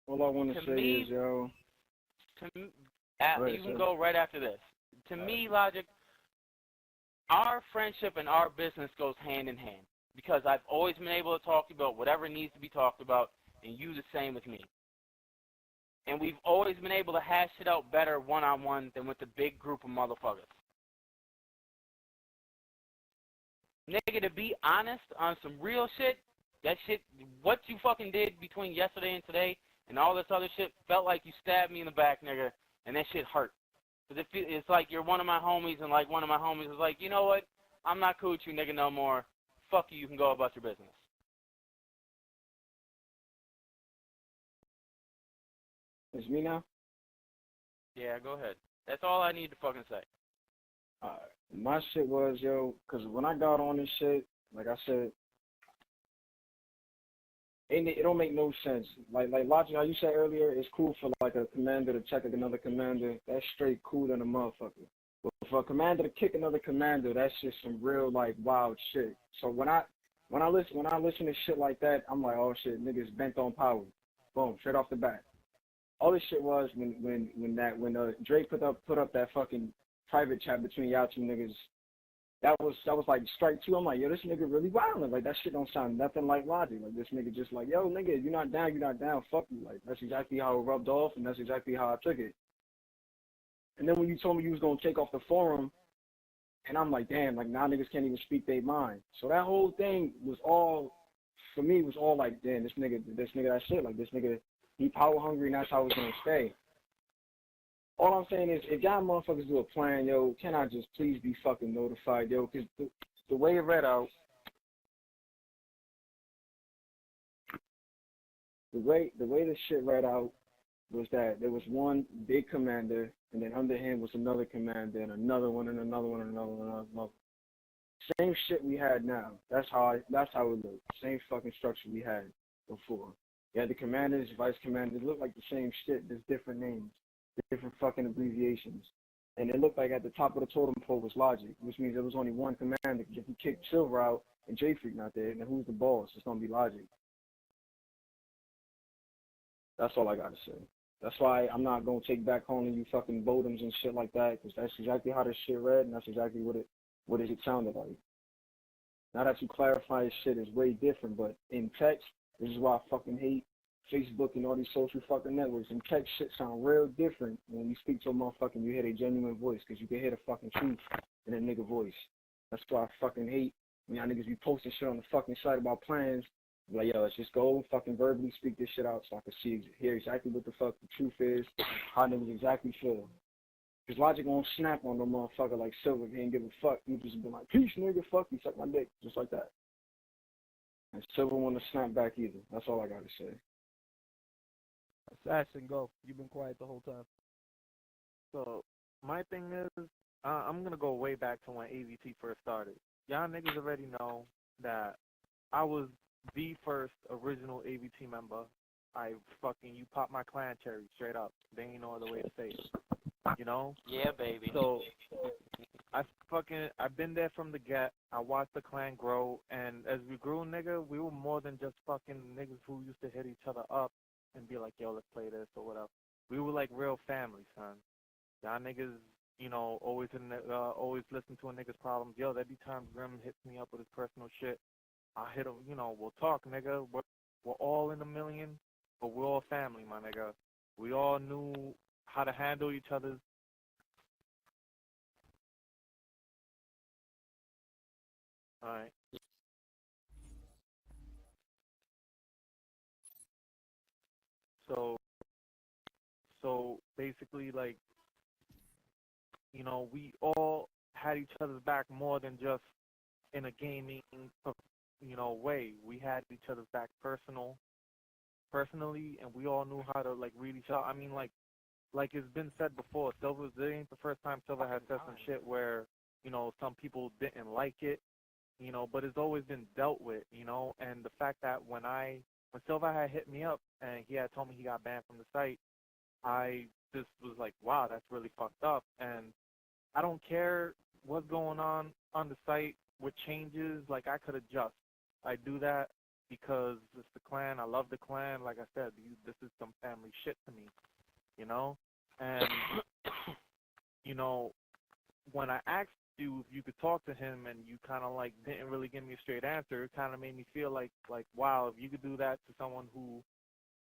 All I want to say is, yo. You can go right after this. To me, Logic, our friendship and our business goes hand in hand. Because I've always been able to talk about whatever needs to be talked about, and you the same with me. And we've always been able to hash it out better one-on-one than with the big group of motherfuckers. Nigga, to be honest, on some real shit, that shit, what you fucking did between yesterday and today, and all this other shit, felt like you stabbed me in the back, nigga, and that shit hurt. Because it's like you're one of my homies, and like one of my homies is like, you know what, I'm not cool with you, nigga, no more. Fuck you, you can go about your business. It's me now? Yeah, go ahead. That's all I need to fucking say. My shit was, yo, because when I got on this shit, like I said, it don't make no sense. Like Logic, how you said earlier, it's cool for like a commander to check another commander. That's straight cool than a motherfucker. But for a commander to kick another commander, that's just some real like wild shit. So when I listen to shit like that, I'm like, oh shit, niggas bent on power. Boom, straight off the bat. All this shit was when Drake put up that fucking private chat between y'all two niggas. That was like strike two. I'm like, yo, this nigga really wildin'. Like that shit don't sound nothing like Logic. Like this nigga just like, yo, nigga, you're not down, fuck you. Like that's exactly how it rubbed off, and that's exactly how I took it. And then when you told me you was gonna take off the forum, and I'm like, damn, like now niggas can't even speak their mind. So that whole thing was all, for me, was all like, damn, this nigga that shit. Like this nigga, he power hungry, and that's how it's gonna stay. All I'm saying is, if y'all motherfuckers do a plan, yo, can I just please be fucking notified, yo? Because the way it read out, the way the shit read out was that there was one big commander, and then under him was another commander, and another one, and another one, and another one, and another. Same shit we had now. That's how it looked. Same fucking structure we had before. You had the commanders, vice commanders. It looked like the same shit, just different names. Different fucking abbreviations. And it looked like at the top of the totem pole was Logic, which means there was only one commander. If you kick Silver out and J-Freak not there, then who's the boss? It's going to be Logic. That's all I got to say. That's why I'm not going to take back calling you fucking Bodems and shit like that, because that's exactly how this shit read, and that's exactly what it sounded like. Now that you clarify this shit is way different, but in text, this is why I fucking hate Facebook and all these social fucking networks. And text shit sound real different when you speak to a motherfucker and you hear a genuine voice, because you can hear the fucking truth in a nigga voice. That's why I fucking hate when y'all niggas be posting shit on the fucking site about plans. Like, yo, let's just go fucking verbally speak this shit out so I can hear exactly what the fuck the truth is, how niggas exactly feel. Because Logic won't snap on no motherfucker like Silver if he ain't give a fuck. He just be like, peace, nigga, fuck you, suck my dick, just like that. And Silver won't snap back either. That's all I gotta say. Assassin, go. You've been quiet the whole time. So my thing is, I'm gonna go way back to when AVT first started. Y'all niggas already know that I was the first original AVT member. You popped my clan cherry straight up. There ain't no other way to say it. You know? Yeah, baby. So I've been there from the get. I watched the clan grow, and as we grew, nigga, we were more than just fucking niggas who used to hit each other up and be like, yo, let's play this or whatever. We were like real family, son. Y'all niggas, always always listen to a nigga's problems. Yo, there be times Grim hits me up with his personal shit. I hit him, we'll talk, nigga. We're all in a million, but we're all family, my nigga. We all knew how to handle each other's. All right. So basically, like, we all had each other's back more than just in a gaming, way. We had each other's back personally, and we all knew how to like read each other. I mean, like it's been said before, it ain't the first time Silver has said some shit where some people didn't like it, but it's always been dealt with, and the fact that when Silver had hit me up and he had told me he got banned from the site, I just was like, wow, that's really fucked up. And I don't care what's going on the site with changes. Like, I could adjust. I do that because it's the clan. I love the clan. Like I said, this is some family shit to me, And, when I asked you if you could talk to him and you kind of like didn't really give me a straight answer, it kind of made me feel like, wow, if you could do that to someone who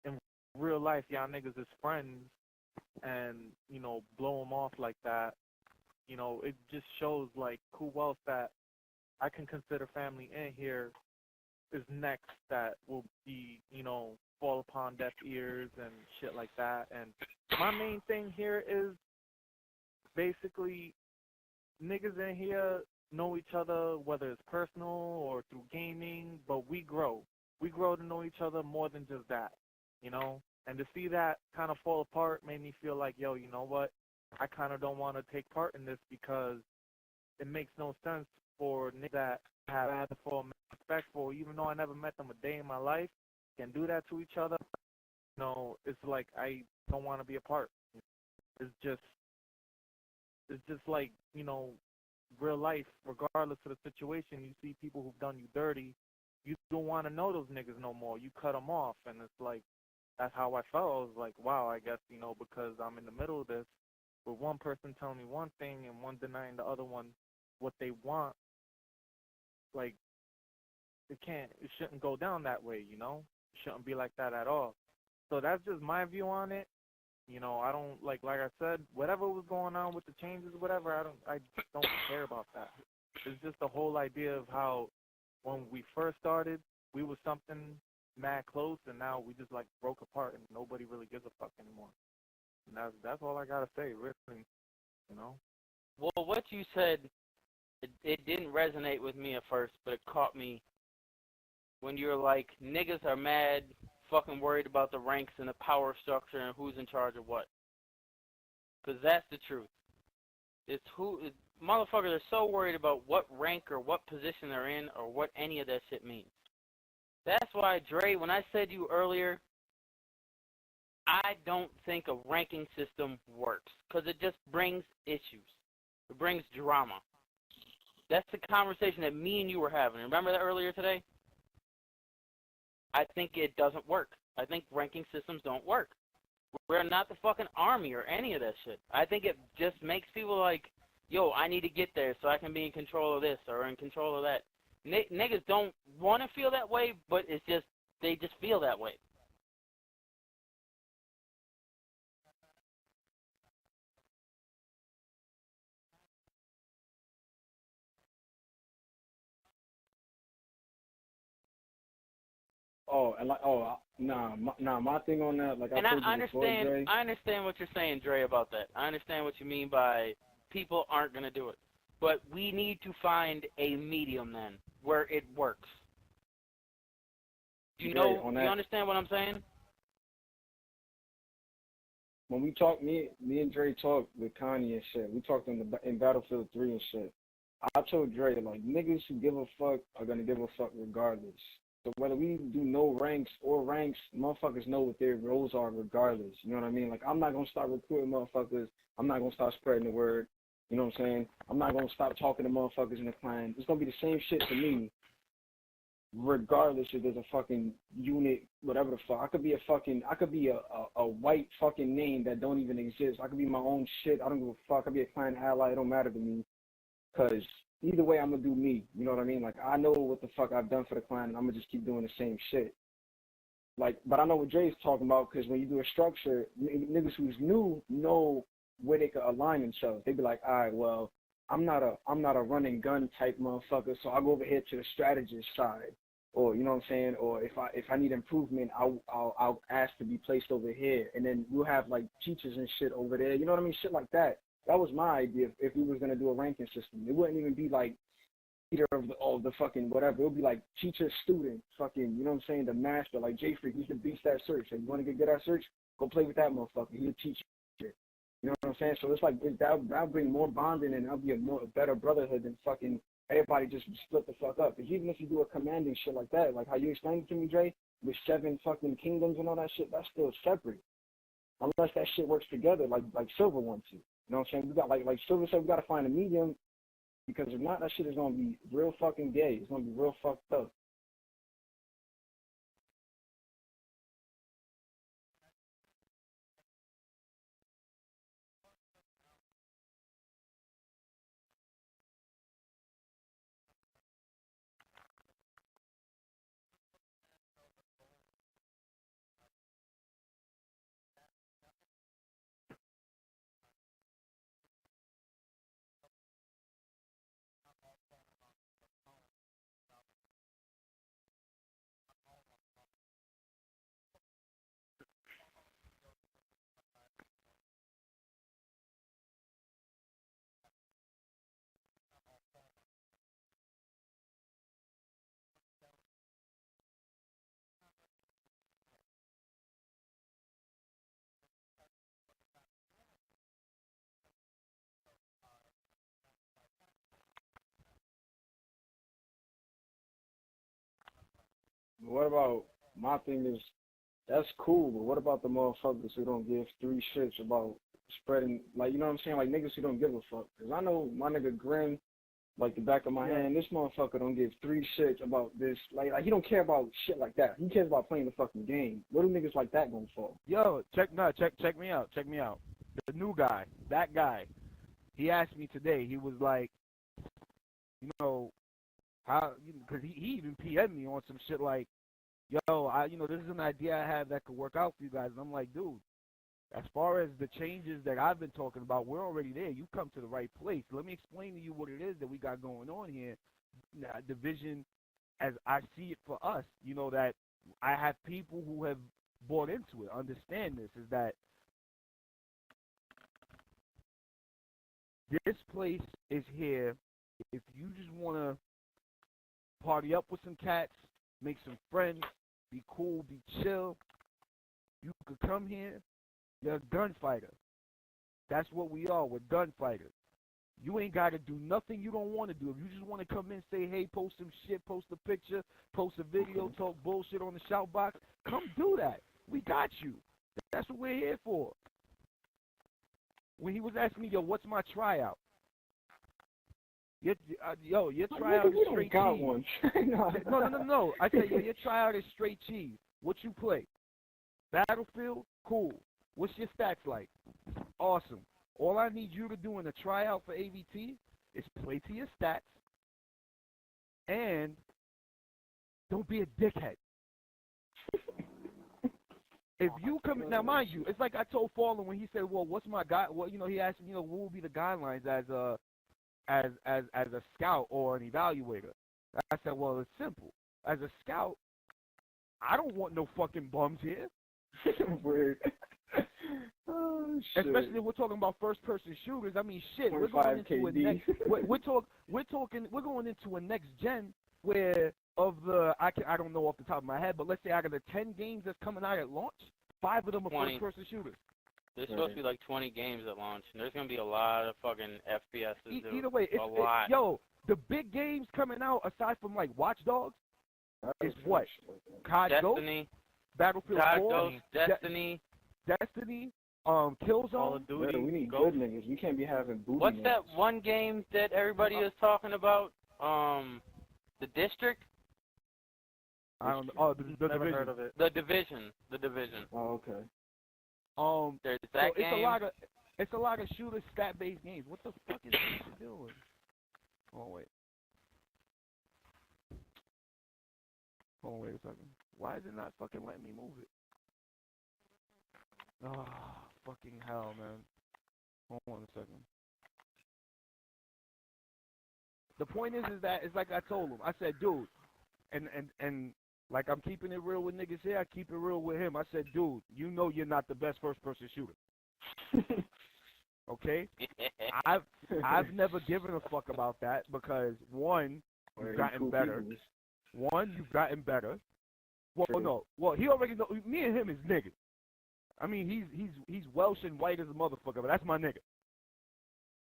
in real life y'all niggas is friends and, blow them off like that, it just shows like who else that I can consider family in here is next that will be, fall upon deaf ears and shit like that. And my main thing here is basically niggas in here know each other, whether it's personal or through gaming, but we grow. We grow to know each other more than just that, And to see that kind of fall apart made me feel like, yo, you know what? I kind of don't want to take part in this because it makes no sense for niggas that have had for respect for, even though I never met them a day in my life, can do that to each other. It's like I don't want to be a part. It's just like, real life, regardless of the situation, you see people who've done you dirty, you don't want to know those niggas no more. You cut them off, and it's like, that's how I felt. I was like, wow, I guess, because I'm in the middle of this, with one person telling me one thing and one denying the other one what they want, like, it shouldn't go down that way, It shouldn't be like that at all. So that's just my view on it. I don't like I said, whatever was going on with the changes, whatever, I don't care about that. It's just the whole idea of how when we first started, we were something mad close, and now we just like broke apart, and nobody really gives a fuck anymore. And that's all I gotta say, really. Well, what you said, it didn't resonate with me at first, but it caught me when you were like, niggas are mad, fucking worried about the ranks and the power structure and who's in charge of what. Because that's the truth. Motherfuckers are so worried about what rank or what position they're in or what any of that shit means. That's why, Dre, when I said to you earlier, I don't think a ranking system works because it just brings issues. It brings drama. That's the conversation that me and you were having. Remember that earlier today? I think it doesn't work. I think ranking systems don't work. We're not the fucking army or any of that shit. I think it just makes people like, yo, I need to get there so I can be in control of this or in control of that. Niggas don't want to feel that way, but it's just, they just feel that way. Oh, and like, my thing on that, like And I told you before, understand, Dre. I understand what you're saying, Dre, about that. I understand what you mean by people aren't going to do it. But we need to find a medium then where it works. Do you Dre, know? on Do you that, understand what I'm saying? when we talk, me and Dre talked with Kanye and shit. We talked in Battlefield 3 and shit. I told Dre, like, niggas who give a fuck are gonna give a fuck regardless. So whether we do no ranks or ranks, motherfuckers know what their roles are regardless. You know what I mean? Like, I'm not gonna start recruiting motherfuckers. I'm not gonna start spreading the word. You know what I'm saying? I'm not gonna stop talking to motherfuckers in the clan. It's gonna be the same shit to me, regardless if there's a fucking unit, whatever the fuck. I could be a white fucking name that don't even exist. I could be my own shit. I don't give a fuck. I could be a clan ally. It don't matter to me. Because either way, I'm going to do me. You know what I mean? Like, I know what the fuck I've done for the clan, and I'm going to just keep doing the same shit. Like, but I know what Dre's talking about, because when you do a structure, niggas who's new know where they could align themselves. They be like, all right, well, I'm not a run and gun type motherfucker, so I'll go over here to the strategist side. Or, you know what I'm saying? Or if I need improvement, I'll ask to be placed over here. And then we'll have, like, teachers and shit over there. You know what I mean? Shit like that. That was my idea if we was going to do a ranking system. It wouldn't even be like leader of the fucking whatever. It would be like teacher, student, fucking, you know what I'm saying, the master. Like J Freak, he's the beast at search. So you want to get good at search? Go play with that motherfucker. He'll teach you. You know what I'm saying? So it's like that'll bring more bonding, and that'll be a better brotherhood than fucking everybody just split the fuck up. Because even if you do a commanding shit like that, like how you explained it to me, Dre, with 7 fucking kingdoms and all that shit, that's still separate. Unless that shit works together like Silver wants to. You know what I'm saying? We got like Silver said, we got to find a medium, because if not, that shit is gonna be real fucking gay. It's gonna be real fucked up. But what about my thing is that's cool, but what about the motherfuckers who don't give 3 shits about spreading, like, you know what I'm saying, like niggas who don't give a fuck? Because I know my nigga Grim, like the back of my hand, this motherfucker don't give 3 shits about this. Like he don't care about shit like that. He cares about playing the fucking game. What do niggas like that gonna fall? Yo, check me out. Check me out. The new guy, that guy, he asked me today. He was like, you know, how, because he even PM'd me on some shit like, yo, this is an idea I have that could work out for you guys. And I'm like, dude, as far as the changes that I've been talking about, we're already there. You come to the right place. Let me explain to you what it is that we got going on here. The vision, as I see it for us, that I have people who have bought into it, understand this, is that this place is here. If you just want to party up with some cats, make some friends, be cool, be chill, you could come here. You're a gunfighter. That's what we are. We're gunfighters. You ain't got to do nothing you don't want to do. If you just want to come in, say, hey, post some shit, post a picture, post a video, talk bullshit on the shout box, come do that. We got you. That's what we're here for. When he was asking me, yo, what's my tryout? Your tryout is straight cheese. No. I tell you, your tryout is straight cheese. What you play? Battlefield? Cool. What's your stats like? Awesome. All I need you to do in the tryout for AVT is play to your stats and don't be a dickhead. If you come now, mind you, it's like I told Fallen when he said, "Well, what's my guy?" Well, he asked me, what will be the guidelines as a scout or an evaluator? I said, well, it's simple. As a scout, I don't want no fucking bums here. Weird. Oh, shit. Especially if we're talking about first-person shooters. I mean, shit, we're 25 going into a KD. next. We're going into a next gen where of the I don't know off the top of my head, but let's say out of the 10 games that's coming out at launch, 5 of them are 20. first-person shooters. There's supposed to be like 20 games at launch, and there's gonna be a lot of fucking FPSs. Dude. Either way, yo, the big games coming out aside from like Watch Dogs is what? COD Destiny, Ghost, Battlefield COD 4, Ghost, Destiny. Destiny, Killzone. Call of Duty. Yeah, we need Ghost. good niggas. We can't be having booty. What's niggas. that one game that everybody is talking about? The District. I don't know. Oh, the Never Division. heard of it. The Division. Oh, okay. There's So that it's game. a lot of shooter stat-based games. What the fuck is this doing? Oh wait. Hold on, wait a second. Why is it not fucking letting me move it? Oh, fucking hell, man. Hold on a second. The point is that it's like I told him. I said, dude, and like I'm keeping it real with niggas here. I keep it real with him. I said, dude, you know you're not the best first-person shooter. Okay? I've never given a fuck about that because one, you've gotten better. One, you've gotten better. Well, True. no. Well, he already know. Me and him is niggas. I mean, he's Welsh and white as a motherfucker, but that's my nigga.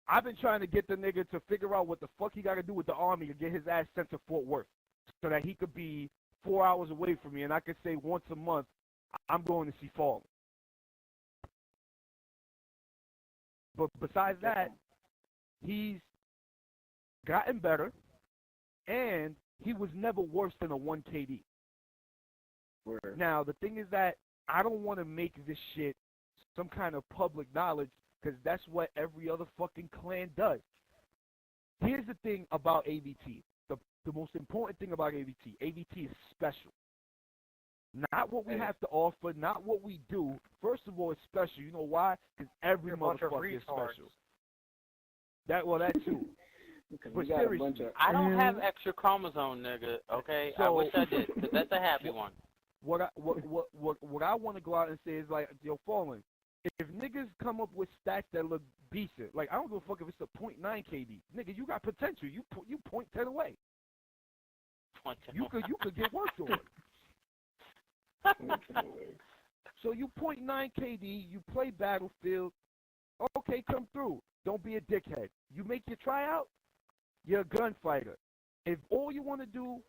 I've been trying to get the nigga to figure out what the fuck he got to do with the army to get his ass sent to Fort Worth, so that he could be 4 hours away from me, and I could say once a month, I'm going to see Fallen. But besides that, he's gotten better, and he was never worse than a 1 KD. Word. Now, the thing is that I don't want to make this shit some kind of public knowledge because that's what every other fucking clan does. Here's the thing about AVT. The most important thing about AVT. AVT is special. Not what we have to offer, not what we do. First of all, it's special. You know why? Because every motherfucker is special. That too. But seriously, I don't have extra chromosome, nigga. Okay, I So- wish I did. But that's a happy one. What I want to go out and say is like, yo, Fallen, if niggas come up with stats that look decent, like I don't give a fuck if it's a .9 KD, nigga, you got potential. You .10 away. You could get worked on. So you .9 KD, you play Battlefield. Okay, come through. Don't be a dickhead. You make your tryout, you're a gunfighter. If all you want to do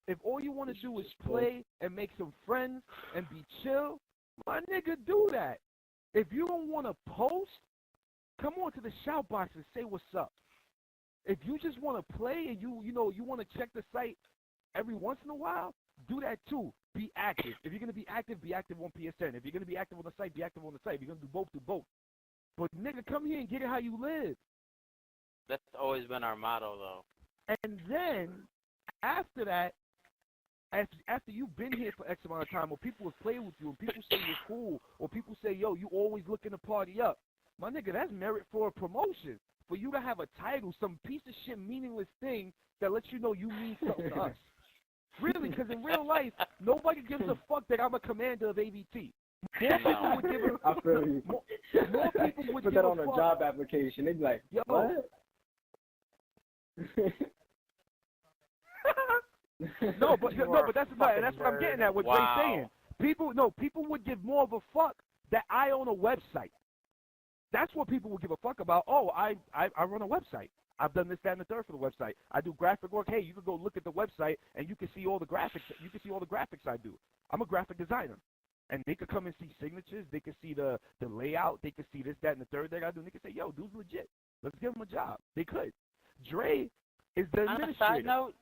is play and make some friends and be chill, my nigga, do that. If you don't want to post, come on to the shout box and say what's up. If you just want to play and you want to check the site every once in a while, do that too. Be active. If you're going to be active on PSN. If you're going to be active on the site, be active on the site. If you're going to do both. But nigga, come here and get it how you live. That's always been our motto, though. And then, after that, after you've been here for X amount of time, or people have played with you, and people say you're cool, or people say, yo, you always looking to party up, my nigga, that's merit for a promotion. For you to have a title, some piece of shit meaningless thing that lets you know you mean something to us. Really, because in real life, nobody gives a fuck that I'm a commander of AVT. More people would give a, I feel you. more people would Put give that on a a fuck. job application. They'd be like, Yo. what? No, but that's what I'm getting at. What Wow. Jay's saying. People would give more of a fuck that I own a website. That's what people would give a fuck about. Oh, I run a website. I've done this, that, and the third for the website. I do graphic work. Hey, you can go look at the website and you can see all the graphics. You can see all the graphics I do. I'm a graphic designer, and they could come and see signatures. They could see the layout. They could see this, that, and the third that I do. And they could say, yo, dude's legit. Let's give him a job. They could. Dre is the On a administrator. side note,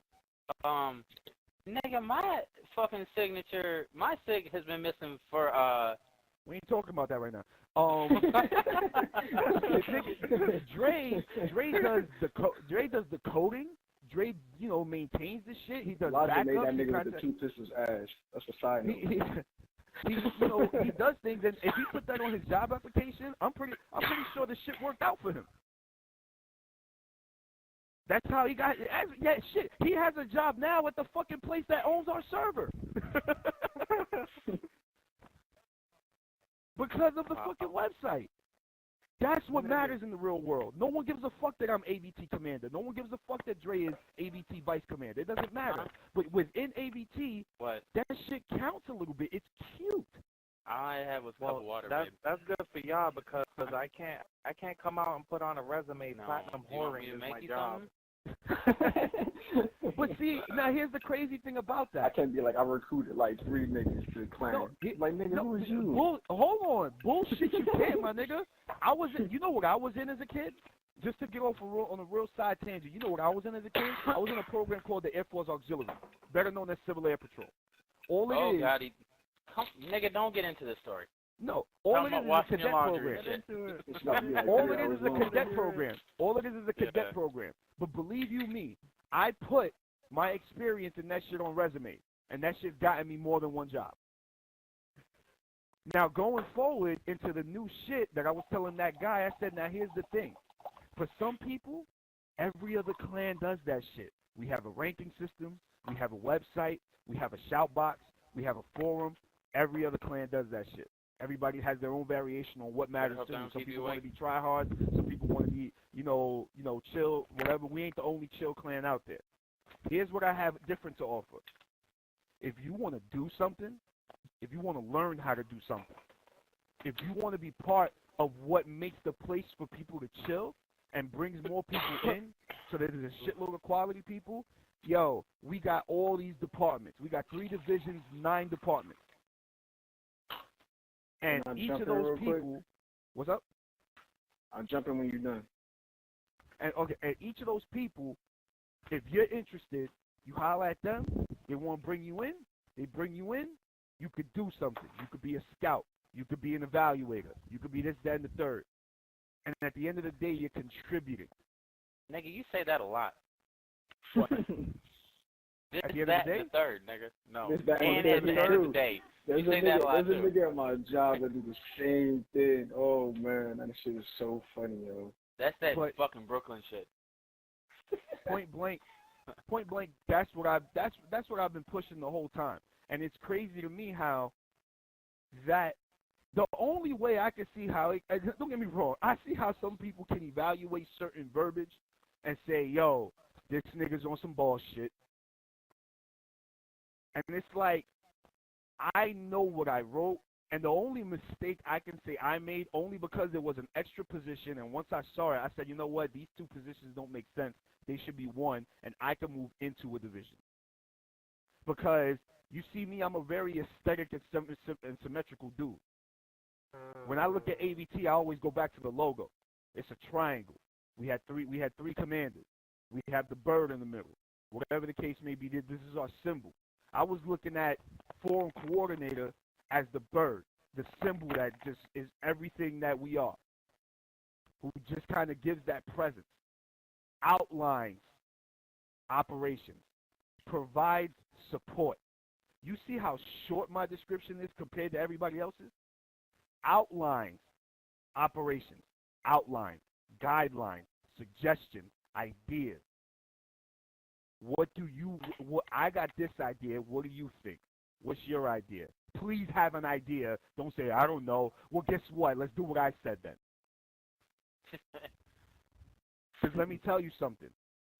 nigga, my fucking signature, my sig has been missing for We ain't talking about that right now. Dre does the coding. Dre, maintains the shit. He does Logic backups. made that He nigga contact- with the two pistols ass. That's a side note. he does things, and if he put that on his job application, I'm pretty sure the shit worked out for him. That's how he got. Yeah, shit. He has a job now at the fucking place that owns our server. Because of the fucking website. That's what matters in the real world. No one gives a fuck that I'm AVT commander. No one gives a fuck that Dre is AVT vice commander. It doesn't matter. But within AVT, that shit counts a little bit. It's cute. All I had was a cup of water, baby. That's good for y'all because I can't come out and put on a resume platinum whoring is my job. But see, now here's the crazy thing about that. I can't be like, I recruited like 3 niggas to the clan. Nigga, who is you? Hold on. Bullshit you can't, my nigga. You know what I was in as a kid? Just to get off on a real side tangent, you know what I was in as a kid? I was in a program called the Air Force Auxiliary, better known as Civil Air Patrol. Nigga, don't get into this story. No, all it is a cadet program. All it is a cadet program. All it is a cadet program. But believe you me, I put my experience in that shit on resumes, and that shit's gotten me more than one job. Now, going forward into the new shit that I was telling that guy, I said, now here's the thing. For some people, every other clan does that shit. We have a ranking system, we have a website, we have a shout box, we have a forum. Every other clan does that shit. Everybody has their own variation on what matters to them. Some people want to be tryhards. Some people want to be, chill, whatever. We ain't the only chill clan out there. Here's what I have different to offer. If you want to do something, if you want to learn how to do something, if you want to be part of what makes the place for people to chill and brings more people in so that there's a shitload of quality people, yo, we got all these departments. We got 3 divisions, 9 departments. And each of those people, what's up? I'll jump in when you're done. And each of those people, if you're interested, you holler at them. They want to bring you in. They bring you in. You could do something. You could be a scout. You could be an evaluator. You could be this, that, and the third. And at the end of the day, you're contributing. Nigga, you say that a lot. What? This, at the end that, of the day? and the third, nigga. No. This, that, and at the end of the day. There's you say that a lot, There's a nigga at my job that do the same thing. Oh, man, that shit is so funny, yo. That's that fucking Brooklyn shit. Point blank, that's what I've been pushing the whole time. And it's crazy to me how that the only way I can see how don't get me wrong, I see how some people can evaluate certain verbiage and say, yo, this nigga's on some bullshit. And it's like, I know what I wrote, and the only mistake I can say I made, only because there was an extra position, and once I saw it, I said, you know what, these 2 positions don't make sense. They should be 1, and I can move into a division. Because, you see me, I'm a very aesthetic and symmetrical dude. When I look at AVT, I always go back to the logo. It's a triangle. We had 3 commanders. We have the bird in the middle. Whatever the case may be, this is our symbol. I was looking at forum coordinator as the bird, the symbol that just is everything that we are, who just kind of gives that presence, outlines operations, provides support. You see how short my description is compared to everybody else's? Outlines operations, outlines, guidelines, suggestions, ideas. What I got this idea, what do you think? What's your idea? Please have an idea. Don't say, I don't know. Well, guess what? Let's do what I said then. Because let me tell you something.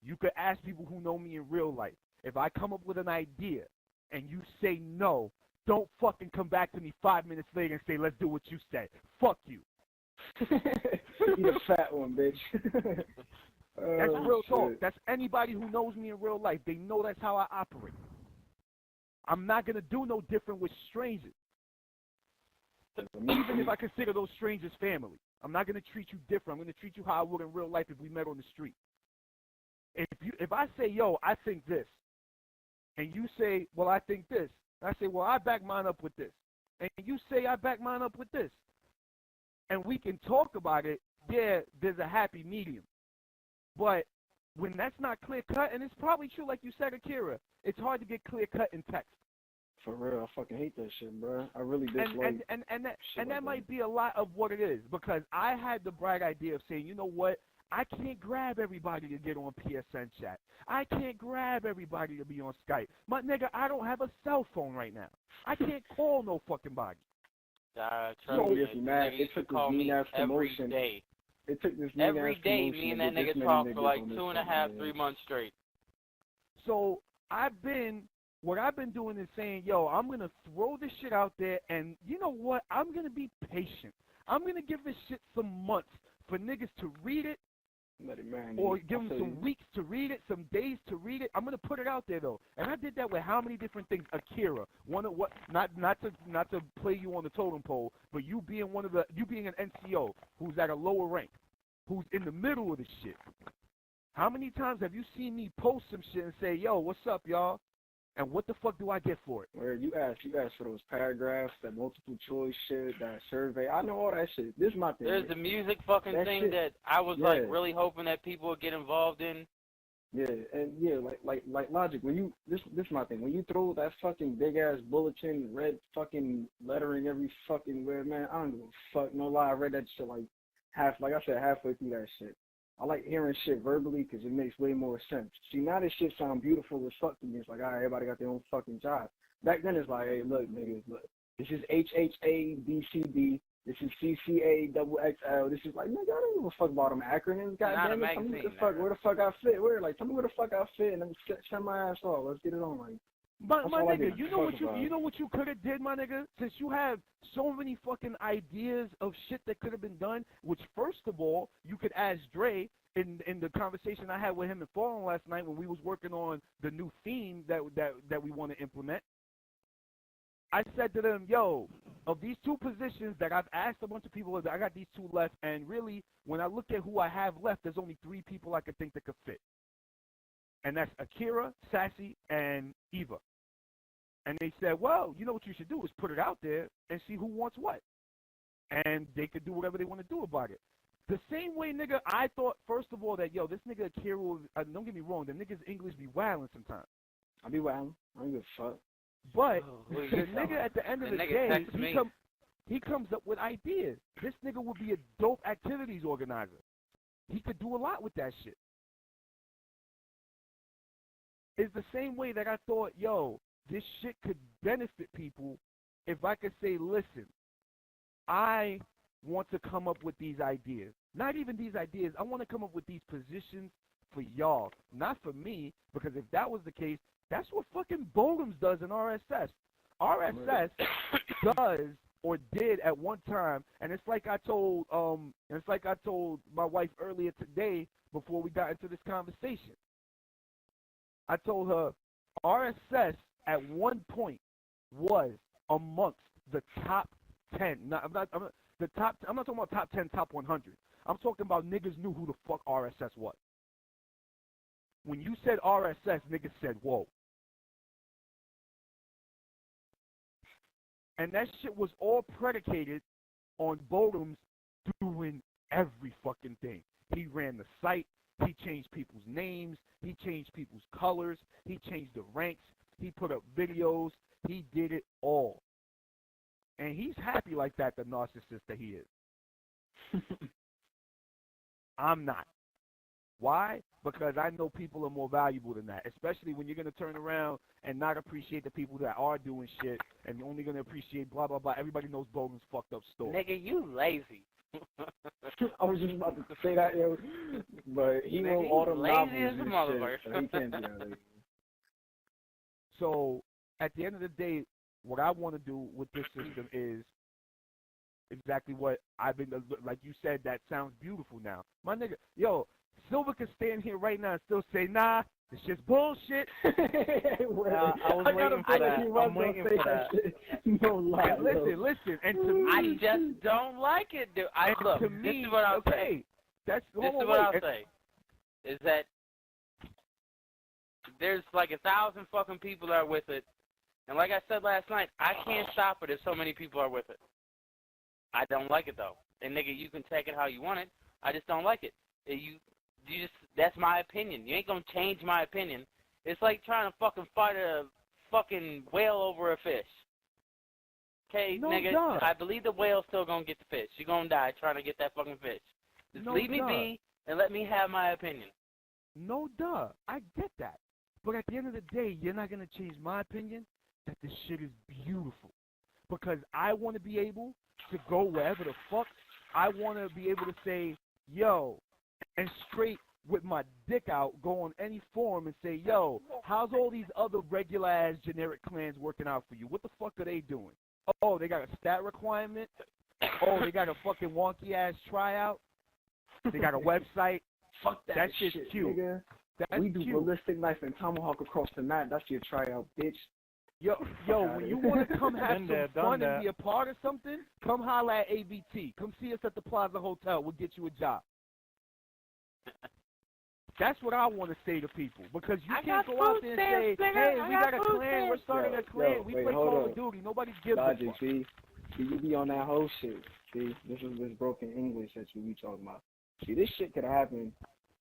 You could ask people who know me in real life. If I come up with an idea and you say no, don't fucking come back to me 5 minutes later and say, let's do what you said. Fuck you. Eat a fat one, bitch. That's real talk. That's anybody who knows me in real life. They know that's how I operate. I'm not going to do no different with strangers. Even if I consider those strangers family. I'm not going to treat you different. I'm going to treat you how I would in real life if we met on the street. If I say, yo, I think this, and you say, well, I think this, and I say, well, I back mine up with this, and you say, I back mine up with this, and we can talk about it, yeah, there's a happy medium. But when that's not clear-cut, and it's probably true, like you said, Akira, it's hard to get clear-cut in text. For real, I fucking hate that shit, bro. I really dislike and that might be a lot of what it is, because I had the bright idea of saying, you know what, I can't grab everybody to get on PSN chat. I can't grab everybody to be on Skype. My nigga, I don't have a cell phone right now. I can't call no fucking body. Trust me, it took call me every promotion. day. It took this Every day, me and that nigga talk for like 2.5, 3 months straight. So what I've been doing is saying, yo, I'm going to throw this shit out there, and you know what? I'm going to be patient. I'm going to give this shit some months for niggas to read it, or give them some weeks to read it, some days to read it. I'm going to put it out there, though. And I did that with how many different things? Akira, not to play you on the totem pole, but you being an NCO who's at a lower rank, who's in the middle of the shit. How many times have you seen me post some shit and say, yo, what's up, y'all? And what the fuck do I get for it? Where you ask for those paragraphs, that multiple choice shit, that survey. I know all that shit. This is my thing. There's the music fucking thing shit, that I was like really hoping that people would get involved in. Yeah, and yeah, like Logic, when you this is my thing. When you throw that fucking big ass bulletin, red fucking lettering every fucking where, man, I don't give a fuck. No lie, I read that shit halfway through that shit. I like hearing shit verbally because it makes way more sense. See, now this shit sound beautiful as fuck to me. It's like, all right, everybody got their own fucking job. Back then, it's like, hey, look, niggas, look. This is HHABCD. This is CCA XXL. This is like, nigga, I don't give a fuck about them acronyms. Goddamn it, tell me where the fuck I fit. Tell me where the fuck I fit, and then send my ass off. Let's get it on, like. My nigga, you know what you could have did, my nigga? Since you have so many fucking ideas of shit that could have been done, which first of all, you could ask Dre in the conversation I had with him and Fallen last night when we was working on the new theme that we want to implement. I said to them, yo, of these two positions that I've asked a bunch of people, I got these two left, and really, when I look at who I have left, there's only 3 people I could think that could fit. And that's Akira, Sassy, and Eva. And they said, well, you know what you should do is put it out there and see who wants what. And they could do whatever they want to do about it. The same way, nigga, I thought, first of all, that, yo, this nigga Akira, don't get me wrong, the nigga's English be wilding sometimes. I be wilding. I don't give a fuck. But the nigga at the end of the day, he comes up with ideas. This nigga would be a dope activities organizer. He could do a lot with that shit. It's the same way that I thought, yo, this shit could benefit people if I could say, listen, I want to come up with these ideas. Not even these ideas. I want to come up with these positions for y'all, not for me, because if that was the case, that's what fucking Bowlums does in RSS. RSS does or did at one time, and it's like I told my wife earlier today before we got into this conversation. I told her RSS at one point was amongst the top 10. I'm not talking about top 10, top 100. I'm talking about niggas knew who the fuck RSS was. When you said RSS, niggas said, whoa. And that shit was all predicated on Bowlums doing every fucking thing. He ran the site. He changed people's names. He changed people's colors. He changed the ranks. He put up videos. He did it all. And he's happy like that, the narcissist that he is. I'm not. Why? Because I know people are more valuable than that, especially when you're going to turn around and not appreciate the people that are doing shit and you're only going to appreciate blah, blah, blah. Everybody knows Bowden's fucked up story. Nigga, you lazy. I was just about to say that, yo. But he wrote all the novels and shit, so he can't be that lazy. So, at the end of the day, what I want to do with this system is exactly what I've been, like you said, that sounds beautiful now. My nigga, yo, Silver can stand here right now and still say, nah, this shit's bullshit. Well, I was waiting for that. I'm waiting for that. No lie. Listen. And to me, I just don't like it, dude. Look, to me, this is what I'll say. This is what I'll say. Is that there's like 1,000 fucking people that are with it. And like I said last night, I can't stop it if so many people are with it. I don't like it, though. And, nigga, you can take it how you want it. I just don't like it. That's my opinion. You ain't gonna change my opinion. It's like trying to fucking fight a fucking whale over a fish. Okay, no, nigga, God. I believe the whale's still gonna get the fish. You're gonna die trying to get that fucking fish. Just leave me be. and let me have my opinion. No, duh. I get that. But at the end of the day, you're not going to change my opinion that this shit is beautiful. Because I want to be able to go wherever the fuck. I want to be able to say, yo, and straight with my dick out, go on any forum and say, yo, how's all these other regular-ass generic clans working out for you? What the fuck are they doing? Oh, they got a stat requirement? Oh, they got a fucking wonky-ass tryout? They got a website? Fuck that shit's shit, cute. nigga. That's We do cute. ballistic knife and tomahawk across the map. That's your tryout, bitch. Yo, when you want to come have Been some there, fun done and be a part of something, come holler at AVT. Come see us at the Plaza Hotel. We'll get you a job. That's what I want to say to people, because you can't go out there and say, hey, we got a clan, we're starting a clan, we play Call of Duty, nobody gives a fuck. See, you be on that whole shit. See, this is this broken English that you be talking about. See, this shit could have happened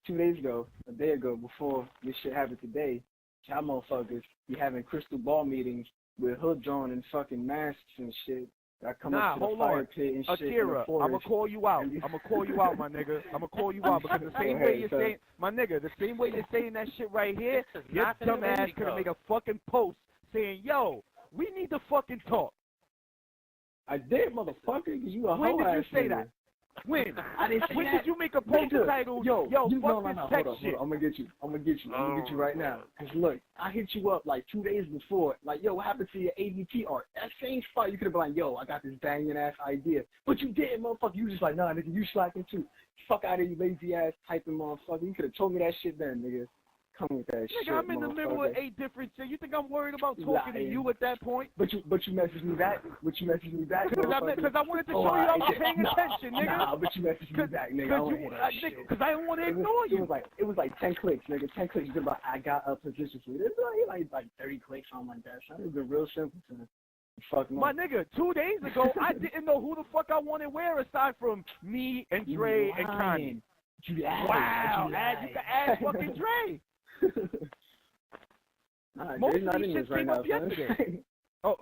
2 days ago, a day ago, before this shit happened today. Y'all motherfuckers be having crystal ball meetings with hood drawn and fucking masks and shit. I come up to the fire pit and shit. Akira, I'm gonna call you out. I'm gonna call you out, my nigga. I'm gonna call you out because the same way you're saying, my nigga, the same way you're saying that shit right here, your dumb ass could have made a fucking post saying, yo, we need to fucking talk. I did, motherfucker, because you a When hoe did you ass say nigga. that? When? I didn't say When that. did you make a post titled, yo, fuck this tech shit? I'm gonna get you. I'm gonna get you right now. Because look, I hit you up like 2 days before. Like, yo, what happened to your AVT art? That same spot, you could have been like, yo, I got this banging ass idea. But you didn't, motherfucker. You just like, nah, nigga, you slacking too. Fuck out of you lazy ass typing motherfucker. You could have told me that shit then, nigga. Come with that shit, Nigga, I'm in the middle of 8 different shit. You think I'm worried about talking to you at that point? But you messaged me back. Because I wanted to show you I was paying attention, nigga. Nah, but you messaged me back, nigga. Because I don't want to ignore you. It was like 10 clicks, nigga. 10 clicks. You like, I got a position for you. It was like 30 clicks, something like that. So it was been real simple to me. Fuck no. My nigga, 2 days ago, I didn't know who the fuck I wanted where aside from me and Dre and Kanye. Wow, you can ask fucking Dre. Nah, most Dre's of these shit came up yesterday. Oh,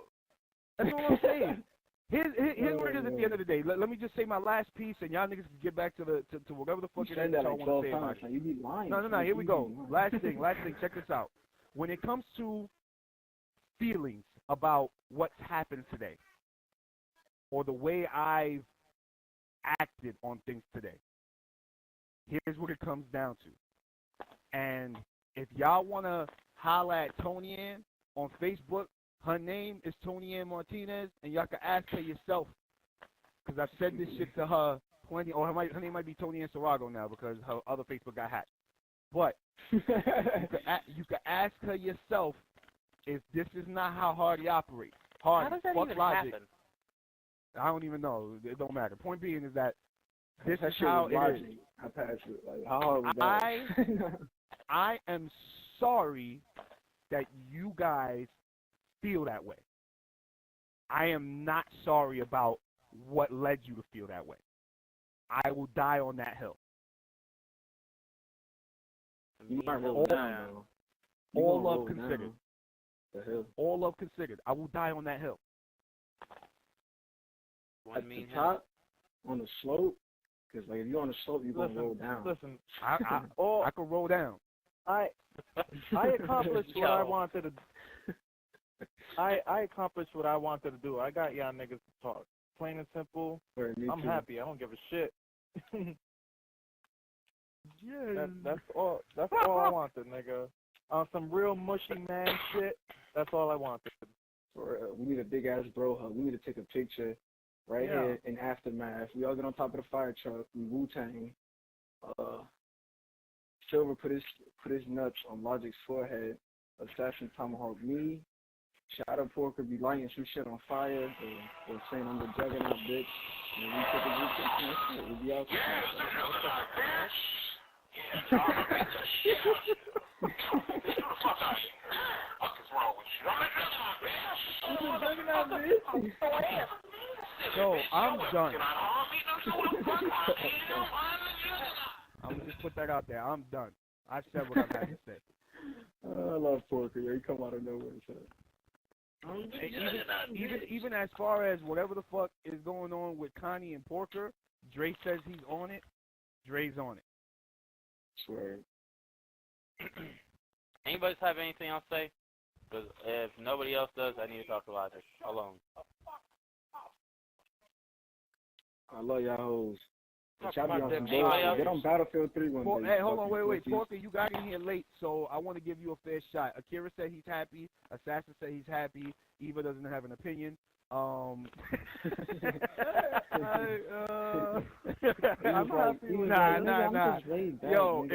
that's all I'm saying. Here's what it is at the end of the day. Let me just say my last piece, and y'all niggas can get back to whatever the fuck it is y'all want to say about it. You be lying. No, here we go. Last thing, check this out. When it comes to feelings about what's happened today, or the way I've acted on things today, here's what it comes down to. And if y'all want to holler at Tony Ann on Facebook, her name is Tony Ann Martinez, and y'all can ask her yourself, because I've said this shit to her plenty, or her name might be Tony Ann Sarago now because her other Facebook got hacked. But you can ask her yourself if this is not how Hardy operates. Hardy, how does that fuck even logic. happen? I don't even know. It don't matter. Point being is that this that is how it is. I passed it. Like, how hard was that? I am sorry that you guys feel that way. I am not sorry about what led you to feel that way. I will die on that hill. All love considered. All love considered. I will die on that hill. At the top, on the slope, because like if you're on the slope, you're gonna roll down. Listen, I can roll down. I accomplished what I wanted to. I accomplished what I wanted to do. I got y'all niggas to talk. Plain and simple. I'm happy. I don't give a shit. Yeah. That's all I wanted, nigga. On some real mushy man shit. That's all I wanted. We need a big ass bro hug. We need to take a picture right here in Aftermath. We all get on top of the fire truck. We Wu-Tang. Silver put his nuts on Logic's forehead. Assassin tomahawk me. Shadow Porker be lighting some shit on fire or saying I'm the juggernaut bitch. And we take a group picture and shit. We be out there. So I'm done. I'm gonna just put that out there. I'm done. I've said what I've had to say. I love Porker. Yeah, he come out of nowhere. So. Even as far as whatever the fuck is going on with Connie and Porker, Dre says he's on it. Dre's on it. Swear. Anybody have anything else to say? Because if nobody else does, I need to talk to Logic alone. I love y'all hoes. But Talk y'all be about on some them bullshit. else? Get on Battlefield 3 one day. Hey, hold on, fucking wait. pussies. Porky, you got in here late, so I want to give you a fair shot. Akira said he's happy. Assassin said he's happy. Eva doesn't have an opinion. I'm He was happy with like, Nah. "Nigga, I'm just laid back, Yo, nigga."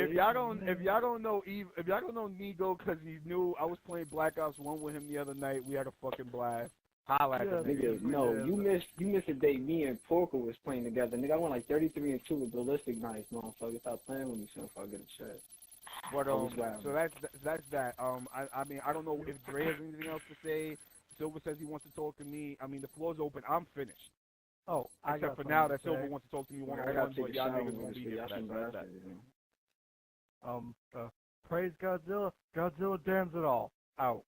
if y'all don't know Eve, if y'all don't know Nigo, because he knew I was playing Black Ops 1 with him the other night, we had a fucking blast. Holla at the Nigga, no, you missed a day me and Porker was playing together. Nigga, I went like 33-2 with ballistic knives, motherfucker. Stop playing with me, son, if I get a check. But Always wild. so that's that. I mean, I don't know if Dre has anything else to say. Silver says he wants to talk to me. I mean, the floor's open. I'm finished. Oh, I Except got for now that something to Silver say. wants to talk to me I one-on-one, gotta take but a y'all shower niggas with won't this be here for bitch. that. So that's that. Praise Godzilla. Godzilla damns it all. Out.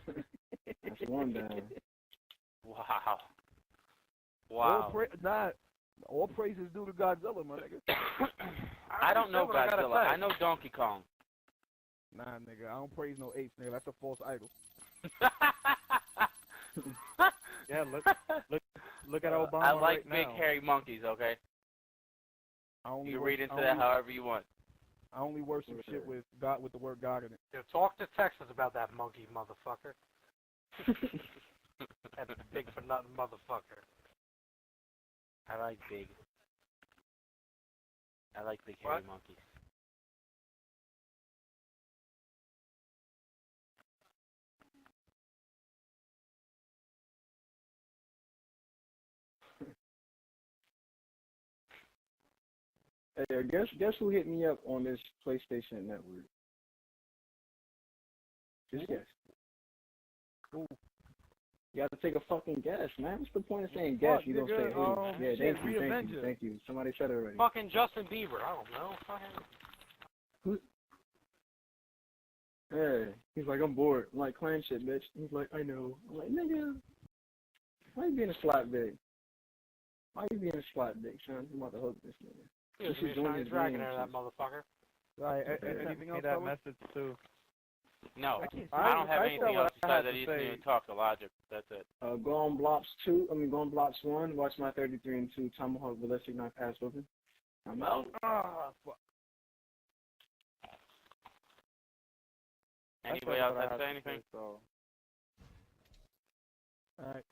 That's one down. Wow. All praise is due to Godzilla, my nigga. I don't know Godzilla. I know Donkey Kong. Nah, nigga, I don't praise no apes, nigga. That's a false idol. Yeah, look at Obama I like right big now. hairy monkeys, okay? You read into that however you want. I only worship shit with God, with the word God in it. Yeah, talk to Texas about that monkey motherfucker. That big for nothing motherfucker. I like big What? hairy monkeys. Hey, guess who hit me up on this PlayStation Network? Just guess. Ooh. You have to take a fucking guess, man. What's the point of saying guess? Fuck, You don't nigga, say who. Yeah, shit, thank Reavenger. you. Thank you. Somebody said it already. Fucking Justin Bieber. I don't know. Fucking. Hey, he's like, I'm bored. I'm like, clan shit, bitch. He's like, I know. I'm like, nigga, why you being a slap dick? Why you being a slap dick, son? I'm about to hook this nigga. He was This is doing doing his his dragon game, out of that motherfucker. Right. Okay. Anything else, Send me that fellas? message too. No, can't I don't have I anything said what else I besides had that to you say. need to talk to Logic. That's it. Go on Blops 1. Watch my 33-2 Tomahawk ballistic knife pass open. I'm out. Ah, fuck. Anybody I said else what I have to had say to anything? so. All right.